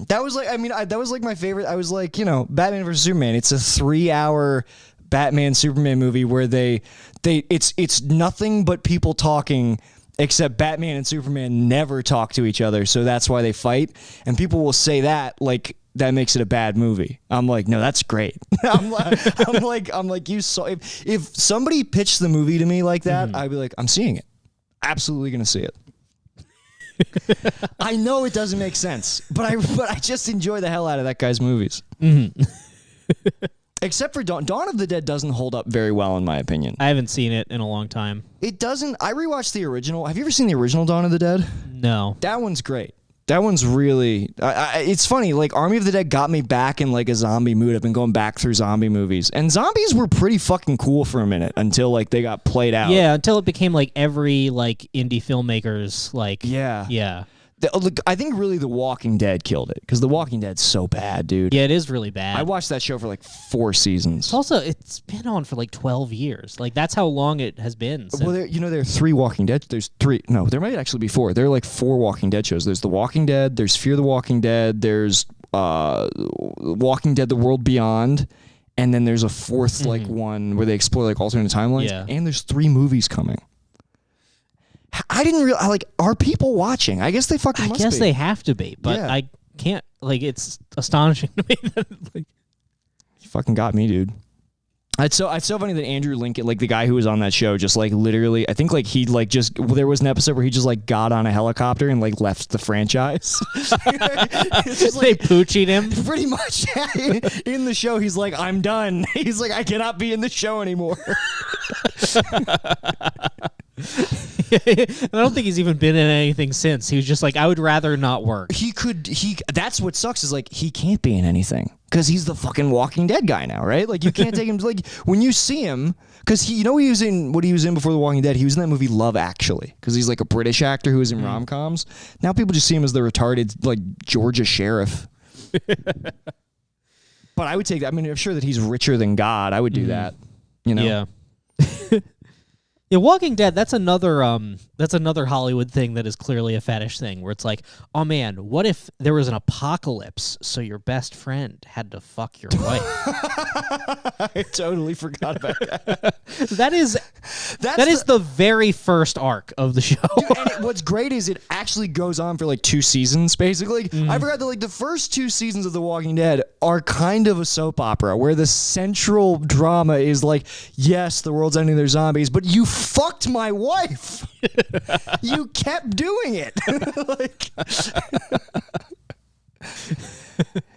That was like my favorite. I was like, Batman vs Superman. It's a 3-hour Batman Superman movie where it's nothing but people talking, except Batman and Superman never talk to each other, so that's why they fight. And people will say that like that makes it a bad movie. I'm like, no, that's great. I'm like, you saw if somebody pitched the movie to me like that, I'd be like, I'm seeing it. Absolutely gonna see it. I know it doesn't make sense, but I just enjoy the hell out of that guy's movies. Except for Dawn of the Dead doesn't hold up very well in my opinion. I haven't seen it in a long time. It doesn't. I rewatched the original. Have you ever seen the original Dawn of the Dead? No. That one's great. That one's really. It's funny. Like Army of the Dead got me back in like a zombie mood. I've been going back through zombie movies, and zombies were pretty fucking cool for a minute until like they got played out. Yeah, until it became like every like indie filmmaker's like. Yeah. I think really The Walking Dead killed it because The Walking Dead's so bad, dude. Yeah, it is really bad. I watched that show for like 4 seasons. It's been on for like 12 years. Like that's how long it has been. Well, there are 3 Walking Dead. There's 3. No, there might actually be 4. There are like 4 Walking Dead shows. There's The Walking Dead. There's Fear the Walking Dead. There's Walking Dead: The World Beyond, and then there's a 4th like one where they explore like alternate timelines. Yeah. And there's 3 movies coming. I didn't realize, like, are people watching? I guess they fucking must be. I guess they have to be, but Yeah. I can't, like, it's astonishing to me that, like... You fucking got me, dude. It's so funny that Andrew Lincoln, like, the guy who was on that show, just, like, literally, I think, like, he, like, just, there was an episode where he just, like, got on a helicopter and, like, left the franchise. It's just, They like, poochied him. pretty much, in the show, he's like, I'm done. He's like, I cannot be in the show anymore. I don't think he's even been in anything since. He was just like, I would rather not work. That's what sucks is like, he can't be in anything because he's the fucking Walking Dead guy now, right? Like you can't take him, like when you see him, because he was in what he was in before The Walking Dead. He was in that movie Love Actually because he's like a British actor who was in rom-coms. Now people just see him as the retarded like Georgia sheriff. But I would take that. I mean, I'm sure that he's richer than God. I would do that. Yeah. Yeah, Walking Dead, that's another Hollywood thing that is clearly a fetish thing, where it's like, oh man, what if there was an apocalypse so your best friend had to fuck your wife? I totally forgot about that. That is the very first arc of the show. Dude, and what's great is it actually goes on for like 2 seasons, basically. I forgot that like the first 2 seasons of The Walking Dead are kind of a soap opera, where the central drama is like, yes, the world's ending, there's zombies, but you fucked my wife. You kept doing it. Like,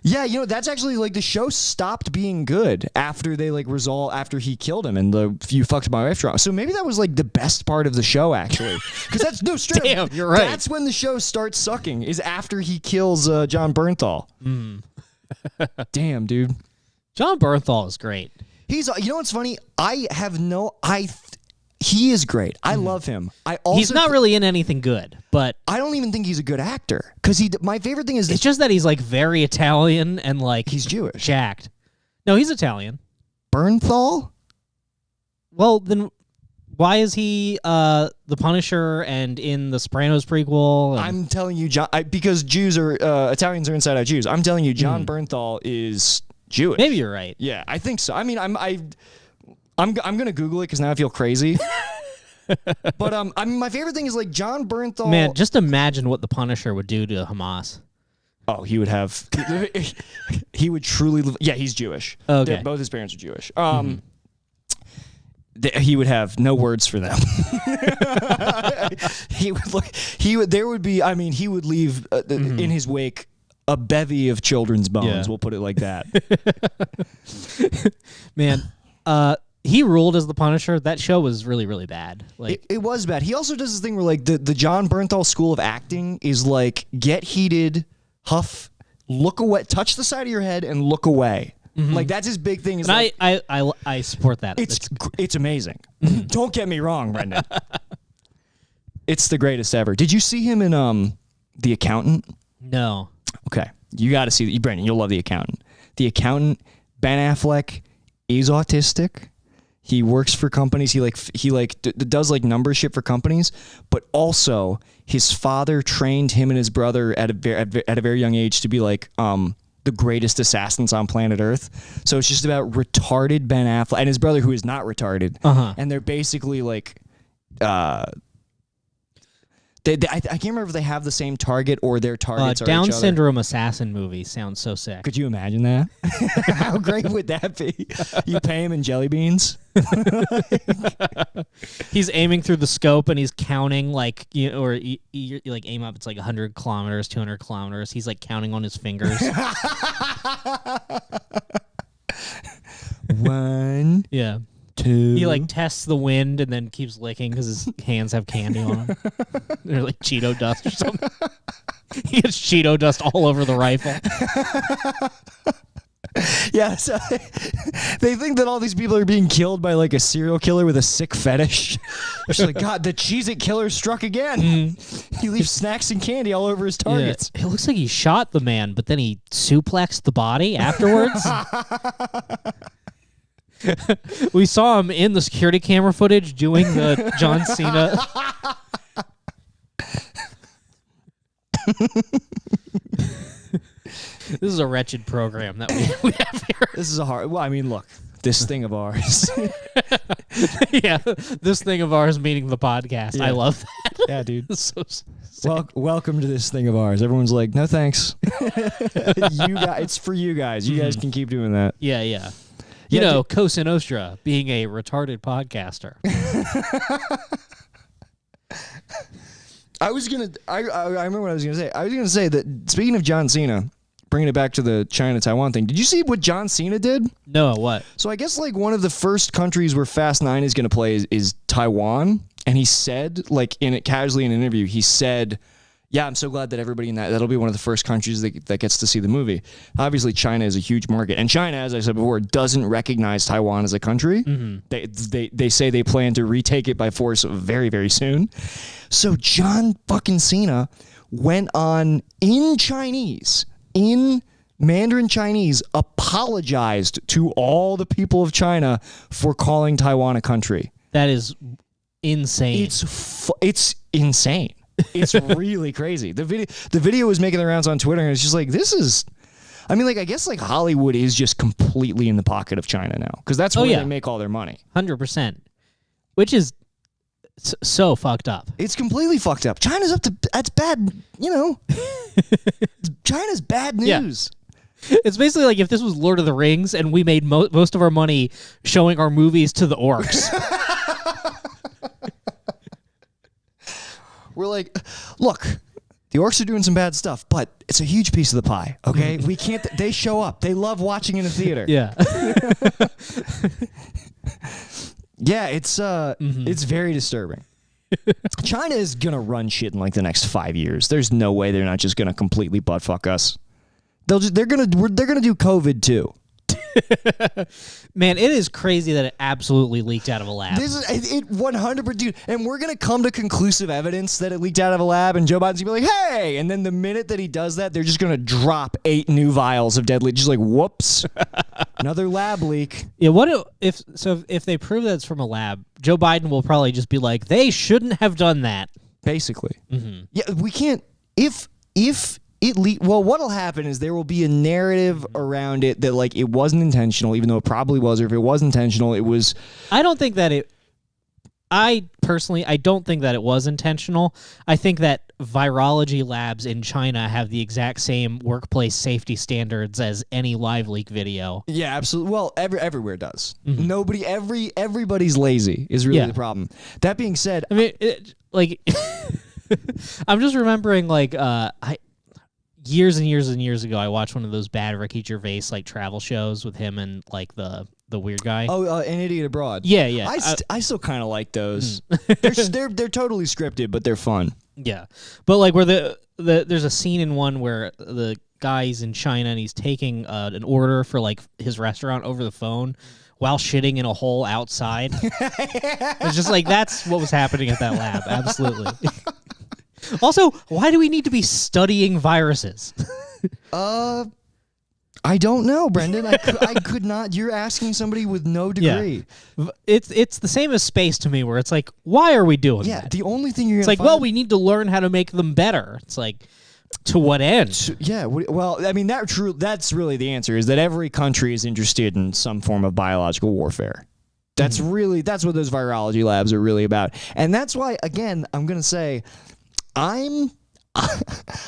Yeah, that's actually like the show stopped being good after they like after he killed him and the "you fucked my wife" drama. So maybe that was like the best part of the show actually, because that's no straight. Damn, you're right. That's when the show starts sucking, is after he kills John Bernthal. Damn, dude. John Bernthal is great. He's what's funny? He is great. I love him. He's not really in anything good, but I don't even think he's a good actor, because my favorite thing is it's just that he's like very Italian and like he's Jewish. Jacked. No, he's Italian. Bernthal? Well, then why is he the Punisher and in the Sopranos prequel? I'm telling you, John, because Jews are Italians are inside out Jews. I'm telling you, John Bernthal is Jewish. Maybe you're right. Yeah, I think so. I mean, I'm gonna Google it because now I feel crazy. But I mean, my favorite thing is like John Bernthal. Man, just imagine what the Punisher would do to Hamas. Oh, he would have. He would truly. Yeah, he's Jewish. Okay. Both his parents are Jewish. He would have no words for them. He would. There would be. I mean, he would leave in his wake a bevy of children's bones. Yeah. We'll put it like that. Man, he ruled as the Punisher. That show was really, really bad. Like it was bad. He also does this thing where like the John Bernthal school of acting is like get heated, huff, look away, touch the side of your head, and look away. Like that's his big thing. Is and like, I support that. It's amazing. Don't get me wrong, Brendan. It's the greatest ever. Did you see him in The Accountant? No. Okay, you got to see Brendan. You'll love The Accountant. The Accountant. Ben Affleck is autistic. He works for companies. He does like number shit for companies, but also his father trained him and his brother at a very young age to be like the greatest assassins on planet Earth. So it's just about retarded Ben Affleck and his brother who is not retarded, and they're basically like. I can't remember if they have the same target or their targets are Down each other. syndrome assassin movie sounds so sick. Could you imagine that? How great would that be? You pay him in jelly beans. He's aiming through the scope and he's counting like you like aim up. It's like 100 kilometers, 200 kilometers. He's like counting on his fingers. 1, Yeah. 2. He like tests the wind and then keeps licking because his hands have candy on them. They're like Cheeto dust or something. He gets Cheeto dust all over the rifle. Yeah, so they think that all these people are being killed by like a serial killer with a sick fetish. It's like, God, the Cheez-It killer struck again. He leaves snacks and candy all over his targets. Yeah. It looks like he shot the man, but then he suplexed the body afterwards. We saw him in the security camera footage doing the John Cena. This is a wretched program that we have here. This is a hard. Well, I mean, look, this thing of ours. Yeah, this thing of ours meaning the podcast. Yeah. I love that. Yeah, dude. So Welcome to this thing of ours. Everyone's like, no thanks. It's for you guys. You guys can keep doing that. Yeah. You know, Cosa Nostra being a retarded podcaster. I remember what I was gonna say. I was gonna say that speaking of John Cena, bringing it back to the China-Taiwan thing, did you see what John Cena did? No, what? So I guess like one of the first countries where Fast 9 is gonna play is Taiwan, and he said, like casually in an interview, he said, yeah, I'm so glad that everybody in that'll be one of the first countries that gets to see the movie. Obviously, China is a huge market, and China, as I said before, doesn't recognize Taiwan as a country. They say they plan to retake it by force very, very soon. So John fucking Cena went on in Mandarin Chinese, apologized to all the people of China for calling Taiwan a country. That is insane. It's insane. It's really crazy. The video was making the rounds on Twitter, and it's just like, this is. I mean, like, I guess like Hollywood is just completely in the pocket of China now, because that's where they make all their money. 100%, which is so fucked up. It's completely fucked up. China's up to that's bad. You know, China's bad news. Yeah. It's basically like if this was Lord of the Rings and we made most of our money showing our movies to the orcs. We're like, look, The orcs are doing some bad stuff, but it's a huge piece of the pie, okay? We can't... They show up. They love watching in a theater. Yeah. Yeah, it's very disturbing. China is going to run shit in like the next 5 years. There's no way they're not just going to completely buttfuck us. They're going to do COVID too. Man, it is crazy that it absolutely leaked out of a lab. This is it 100%, dude. And we're gonna come to conclusive evidence that it leaked out of a lab, and Joe Biden's gonna be like, "Hey!" And then the minute that he does that, they're just gonna drop 8 new vials of deadly, just like, "Whoops, another lab leak." Yeah, if they prove that it's from a lab, Joe Biden will probably just be like, "They shouldn't have done that." Basically, yeah, we can't. If it well, what'll happen is there will be a narrative around it that like it wasn't intentional, even though it probably was, or if it was intentional, it was. I don't think that it. I personally, I don't think that it was intentional. I think that virology labs in China have the exact same workplace safety standards as any live leak video. Yeah, absolutely. Well, everywhere does. Everybody's lazy is really the problem. That being said, I mean, I'm just remembering years and years and years ago, I watched one of those bad Ricky Gervais like travel shows with him and like the weird guy. Oh, An Idiot Abroad. Yeah. I still kind of like those. They're totally scripted, but they're fun. Yeah, but like where there's a scene in one where the guy's in China and he's taking an order for like his restaurant over the phone while shitting in a hole outside. It's just like that's what was happening at that lab. Absolutely. Also, why do we need to be studying viruses? I don't know, Brendan. I could not. You're asking somebody with no degree. Yeah. It's the same as space to me, where it's like, why are we doing that? The only thing you're it's like, well, we need to learn how to make them better. It's like, to what end? Yeah. Well, I mean, that's really the answer, is that every country is interested in some form of biological warfare. That's that's what those virology labs are really about. And that's why, again, I'm going to say, I'm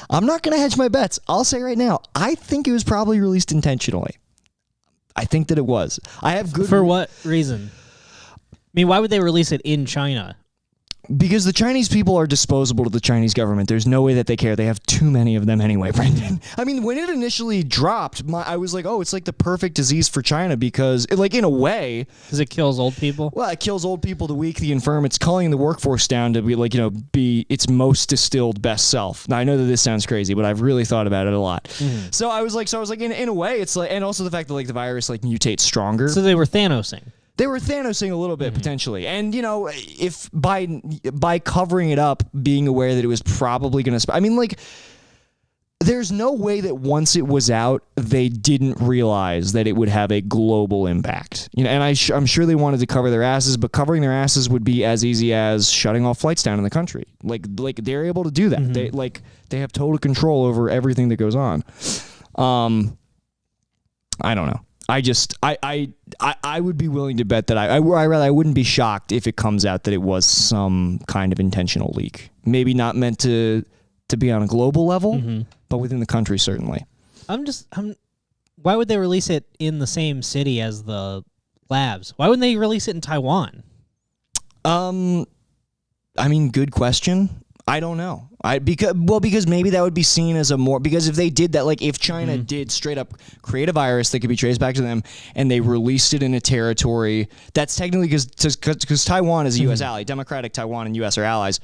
not going to hedge my bets. I'll say right now, I think it was probably released intentionally. I think that it was. I have good... For what reason? I mean, why would they release it in China? Because the Chinese people are disposable to the Chinese government. There's no way that they care. They have too many of them anyway, Brendan. I mean, when it initially dropped, I was like, oh, it's like the perfect disease for China because, in a way... Because it kills old people? Well, it kills old people, the weak, the infirm. It's culling the workforce down to be its most distilled best self. Now, I know that this sounds crazy, but I've really thought about it a lot. So I was like, in a way, it's like... And also the fact that, the virus, mutates stronger. So they were Thanosing. They were Thanosing a little bit, potentially. And, if by covering it up, being aware that it was probably going to... there's no way that once it was out, they didn't realize that it would have a global impact. And I'm sure they wanted to cover their asses, but covering their asses would be as easy as shutting off flights down in the country. They're able to do that. They have total control over everything that goes on. I don't know. I would be willing to bet that I wouldn't be shocked if it comes out that it was some kind of intentional leak. Maybe not meant to be on a global level, but within the country certainly. Why would they release it in the same city as the labs? Why wouldn't they release it in Taiwan? I mean, good question. I don't know. Because maybe that would be seen as because if they did that, if China did straight up create a virus that could be traced back to them and they released it in a territory, that's technically because Taiwan is a U.S. ally, democratic Taiwan and U.S. are allies,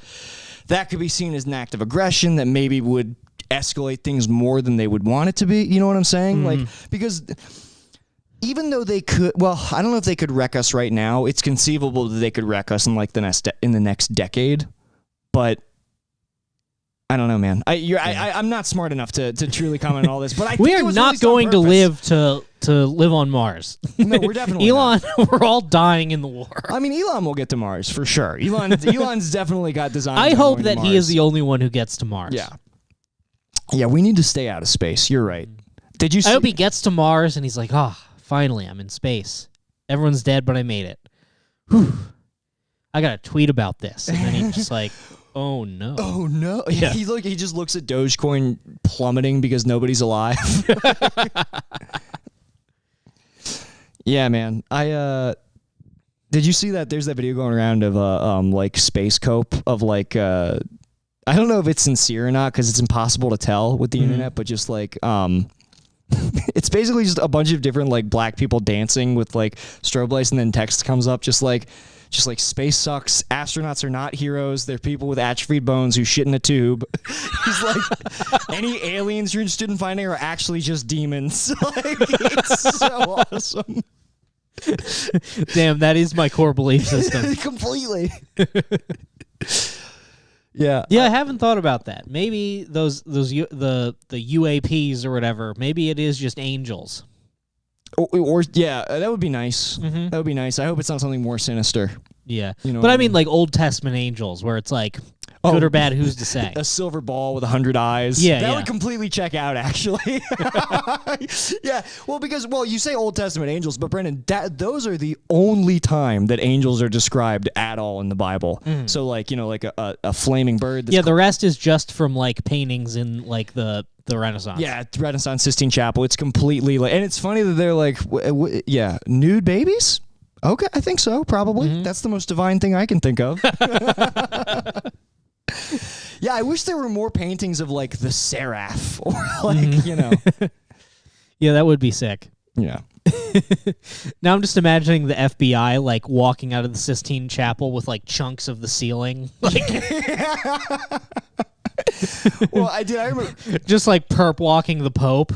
that could be seen as an act of aggression that maybe would escalate things more than they would want it to be. You know what I'm saying? Because even though they could, I don't know if they could wreck us right now. It's conceivable that they could wreck us in the next decade, but I don't know, man. I'm not smart enough to truly comment on all this, but I think we are not going to live to live on Mars. No, we're definitely Elon. We're all dying in the war. I mean, Elon will get to Mars for sure. Elon's definitely got designs. I hope that he is the only one who gets to Mars. Yeah. We need to stay out of space. You're right. Did you? I hope he gets to Mars and he's like, finally, I'm in space. Everyone's dead, but I made it. Whew. I got to tweet about this, and then he's just like. Oh no! Oh no! Yeah. He just looks at Dogecoin plummeting because nobody's alive. Yeah, man. Did you see that? There's that video going around of Space Cope of I don't know if it's sincere or not because it's impossible to tell with the internet, but just like it's basically just a bunch of different like black people dancing with like strobe lights, and then text comes up just like space sucks, astronauts are not heroes, they're people with atrophied bones who shit in a tube. He's like, any aliens you're interested in finding are actually just demons. Like, it's so awesome. Damn, that is my core belief system. Completely. Yeah. Yeah, I haven't thought about that. Maybe the UAPs or whatever, maybe it is just angels. Or yeah, that would be nice. Mm-hmm. That would be nice. I hope it's not something more sinister. Yeah. You know, but I mean like Old Testament angels where it's like good or bad, who's to say? A silver ball with 100 eyes. Yeah, that would completely check out, actually. Yeah, well, you say Old Testament angels, but Brendan, those are the only time that angels are described at all in the Bible. Mm. So, like, you know, like a flaming bird. Yeah, the rest is just from like paintings in like the Renaissance. Yeah, Renaissance Sistine Chapel. It's completely like, and it's funny that they're like, nude babies. Okay, I think so. Probably. Mm-hmm. That's the most divine thing I can think of. Yeah, I wish there were more paintings of like the seraph or like, you know. Yeah, that would be sick. Yeah. Now I'm just imagining the FBI like walking out of the Sistine Chapel with like chunks of the ceiling. Like well, I remember just like perp walking the Pope.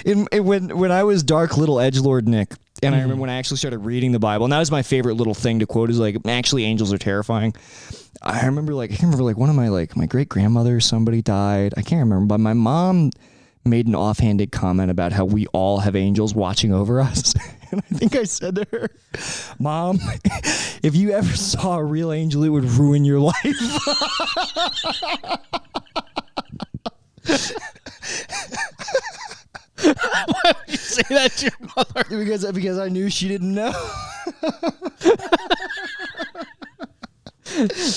When I was dark little edgelord Nick, and I remember when I actually started reading the Bible, and that was my favorite little thing to quote, is like, actually angels are terrifying. I can't remember one of my great grandmother, somebody died. I can't remember, but my mom made an offhanded comment about how we all have angels watching over us. And I think I said to her, Mom, if you ever saw a real angel, it would ruin your life. Why would you say that to your mother? Because I knew she didn't know.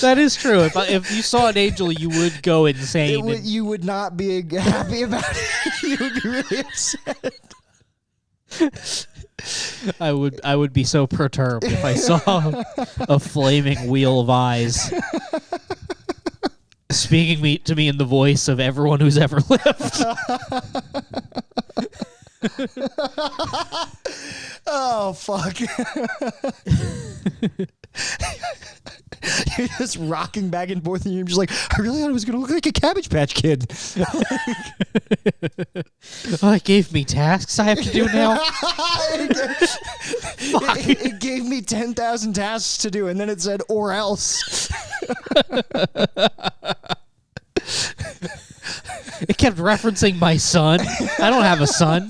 That is true. If you saw an angel, you would go insane. You would not be happy about it. You would be really upset. I would be so perturbed if I saw a flaming wheel of eyes speaking to me in the voice of everyone who's ever lived. Oh, fuck. You're just rocking back and forth, and you're just like, I really thought it was going to look like a Cabbage Patch Kid. Oh, it gave me tasks I have to do now. It gave me 10,000 tasks to do, and then it said, or else. It kept referencing my son. I don't have a son.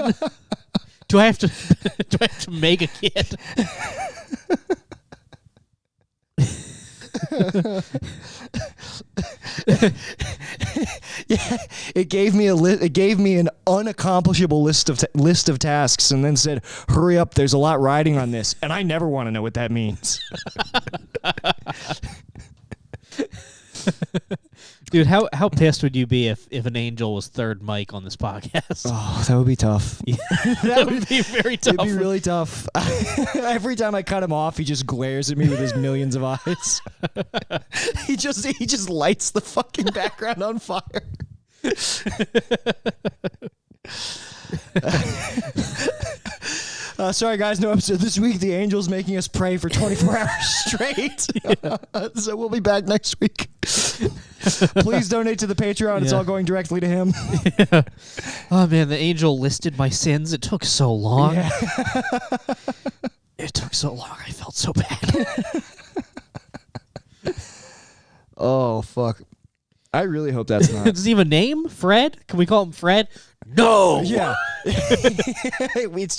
Do I have to make a kid? Yeah, it gave me it gave me an unaccomplishable list of tasks, and then said, "Hurry up! There's a lot riding on this," and I never want to know what that means. Dude, how pissed would you be if an angel was third mic on this podcast? Oh, that would be tough. Yeah. That would be very tough. It'd be really tough. Every time I cut him off, he just glares at me with his millions of eyes. He just lights the fucking background on fire. Sorry, guys, no episode this week. The angel's making us pray for 24 hours straight. So we'll be back next week. Please donate to the Patreon. It's all going directly to him. Yeah. Oh, man, the angel listed my sins. It took so long. Yeah. It took so long. I felt so bad. Oh, fuck. I really hope that's not. Does he have a name? Fred? Can we call him Fred? No. Yeah. It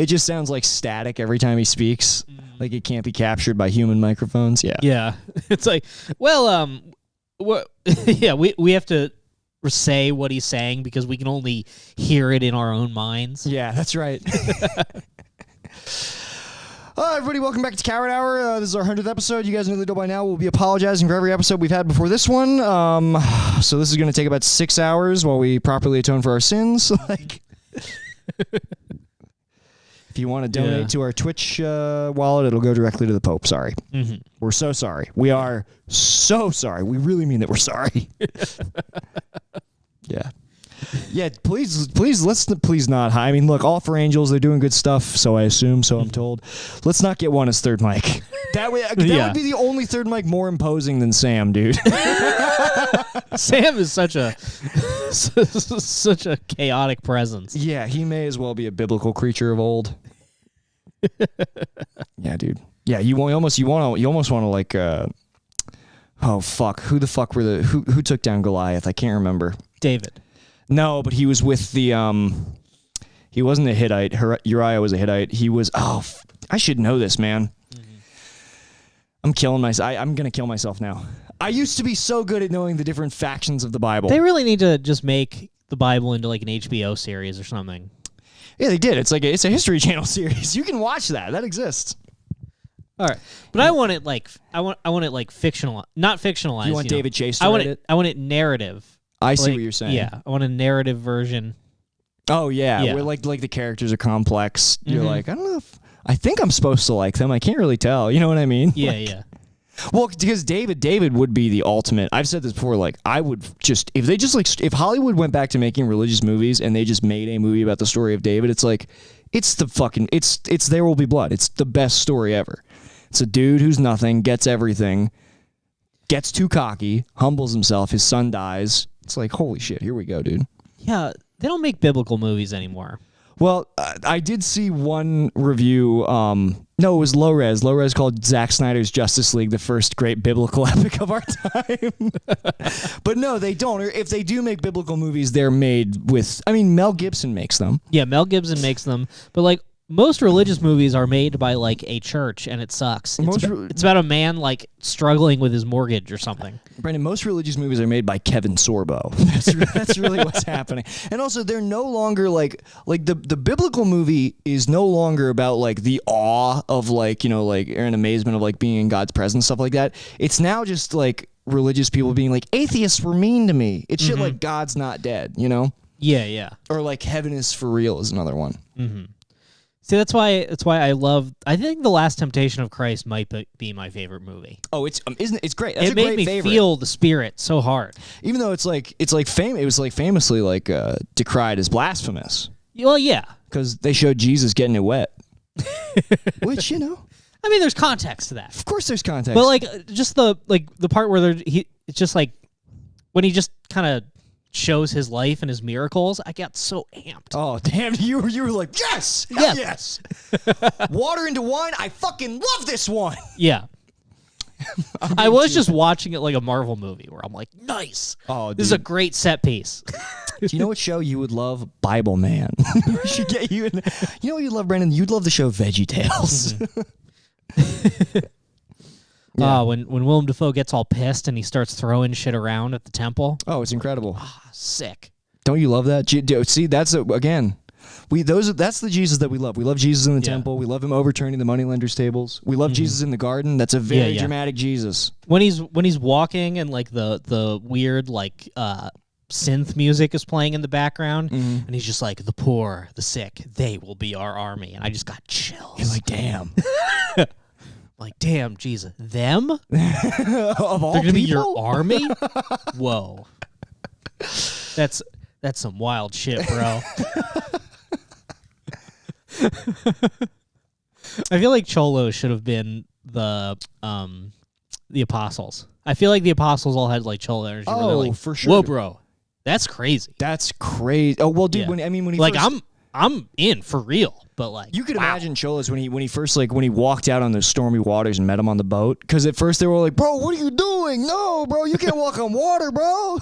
just sounds like static every time he speaks. Like it can't be captured by human microphones. Yeah. Yeah. It's like, well, yeah, we have to say what he's saying because we can only hear it in our own minds. Yeah, that's right. Everybody, welcome back to Coward Hour. This is our 100th episode. You guys know the deal by now. We'll be apologizing for every episode we've had before this one. So this is going to take about 6 hours while we properly atone for our sins. If you want to donate to our Twitch wallet, it'll go directly to the Pope. Sorry. Mm-hmm. We're so sorry. We are so sorry. We really mean that we're sorry. Yeah. Yeah, please, let's please not. I mean, look, All for Angels, they're doing good stuff, so I assume, so I'm told. Let's not get one as third mic. That would be the only third mic more imposing than Sam, dude. Sam is such a chaotic presence. Yeah, he may as well be a biblical creature of old. Yeah, dude. Yeah, you almost want to like oh fuck, who who took down Goliath? I can't remember. David. No, but he was with the he wasn't a Hittite. Uriah was a Hittite. He was I should know this, man. Mm-hmm. I'm killing myself. I'm gonna kill myself now. I used to be so good at knowing the different factions of the Bible. They really need to just make the Bible into like an HBO series or something. Yeah, they did. It's a History Channel series. You can watch that. That exists. All right, but I want it like fictional, not fictionalized. You want David Chase to write it? I want it narrative. I see what you're saying. Yeah, I want a narrative version. Oh yeah, where like the characters are complex. Mm-hmm. You're like, I don't know I think I'm supposed to like them. I can't really tell. You know what I mean? Yeah, like, yeah. Well, because David would be the ultimate. I've said this before. Like, I would just if Hollywood went back to making religious movies and they just made a movie about the story of David, it's like it's There Will Be Blood. It's the best story ever. It's a dude who's nothing, gets everything, gets too cocky, humbles himself. His son dies. It's like, holy shit, here we go, dude. Yeah, they don't make biblical movies anymore. Well, I did see one review. No, it was low res. Low res called Zack Snyder's Justice League, the first great biblical epic of our time. But no, they don't. Or if they do make biblical movies, they're made with. I mean, Mel Gibson makes them. Yeah, Mel Gibson makes them. But like most religious movies are made by like a church, and it sucks. It's about a man like struggling with his mortgage or something. Brandon, most religious movies are made by Kevin Sorbo. That's really what's happening. And also, they're no longer like the biblical movie is no longer about like the awe of like, you know, like or an amazement of like being in God's presence, stuff like that. It's now just like religious people being like, atheists were mean to me. It's shit like God's not dead, you know? Yeah, yeah. Or like heaven is for real is another one. Mm-hmm. See, that's why I think The Last Temptation of Christ might be my favorite movie. Oh, it's great. That's it made me feel the spirit so hard. Even though it was famously like decried as blasphemous. Well, yeah, because they showed Jesus getting it wet. Which, you know, I mean, there's context to that. Of course, there's context. But like, just the part where it's just like when he just kind of shows his life and his miracles, I got so amped. Oh damn! You were like, yes, yes. Water into wine. I fucking love this one. Yeah. I was just watching it like a Marvel movie where I'm like, nice. Oh, dude. This is a great set piece. Do you know what show you would love? Bible Man. We should get you in. You know what you'd love, Brandon? You'd love the show Veggie Tales. Yeah. When Willem Dafoe gets all pissed and he starts throwing shit around at the temple. Oh, it's incredible. Sick. Don't you love that? See, that's again. That's the Jesus that we love. We love Jesus in the temple. We love him overturning the moneylenders' tables. We love Jesus in the garden. That's a very dramatic Jesus. When he's walking and like the weird like synth music is playing in the background, and he's just like, the poor, the sick, they will be our army. And I just got chills. You're like, damn. Like, damn, Jesus. Them? Of all They're going to be people? your army? Whoa. That's some wild shit, bro. I feel like Cholo should have been the apostles. I feel like the apostles all had like Cholo energy. Oh, like, for sure. Whoa, bro. That's crazy. That's crazy. Oh, well, dude, when he like first... I'm in for real, but like you could imagine Cholos when he first when he walked out on those stormy waters and met him on the boat. Because at first they were like, "Bro, what are you doing? No, bro, you can't walk on water, bro."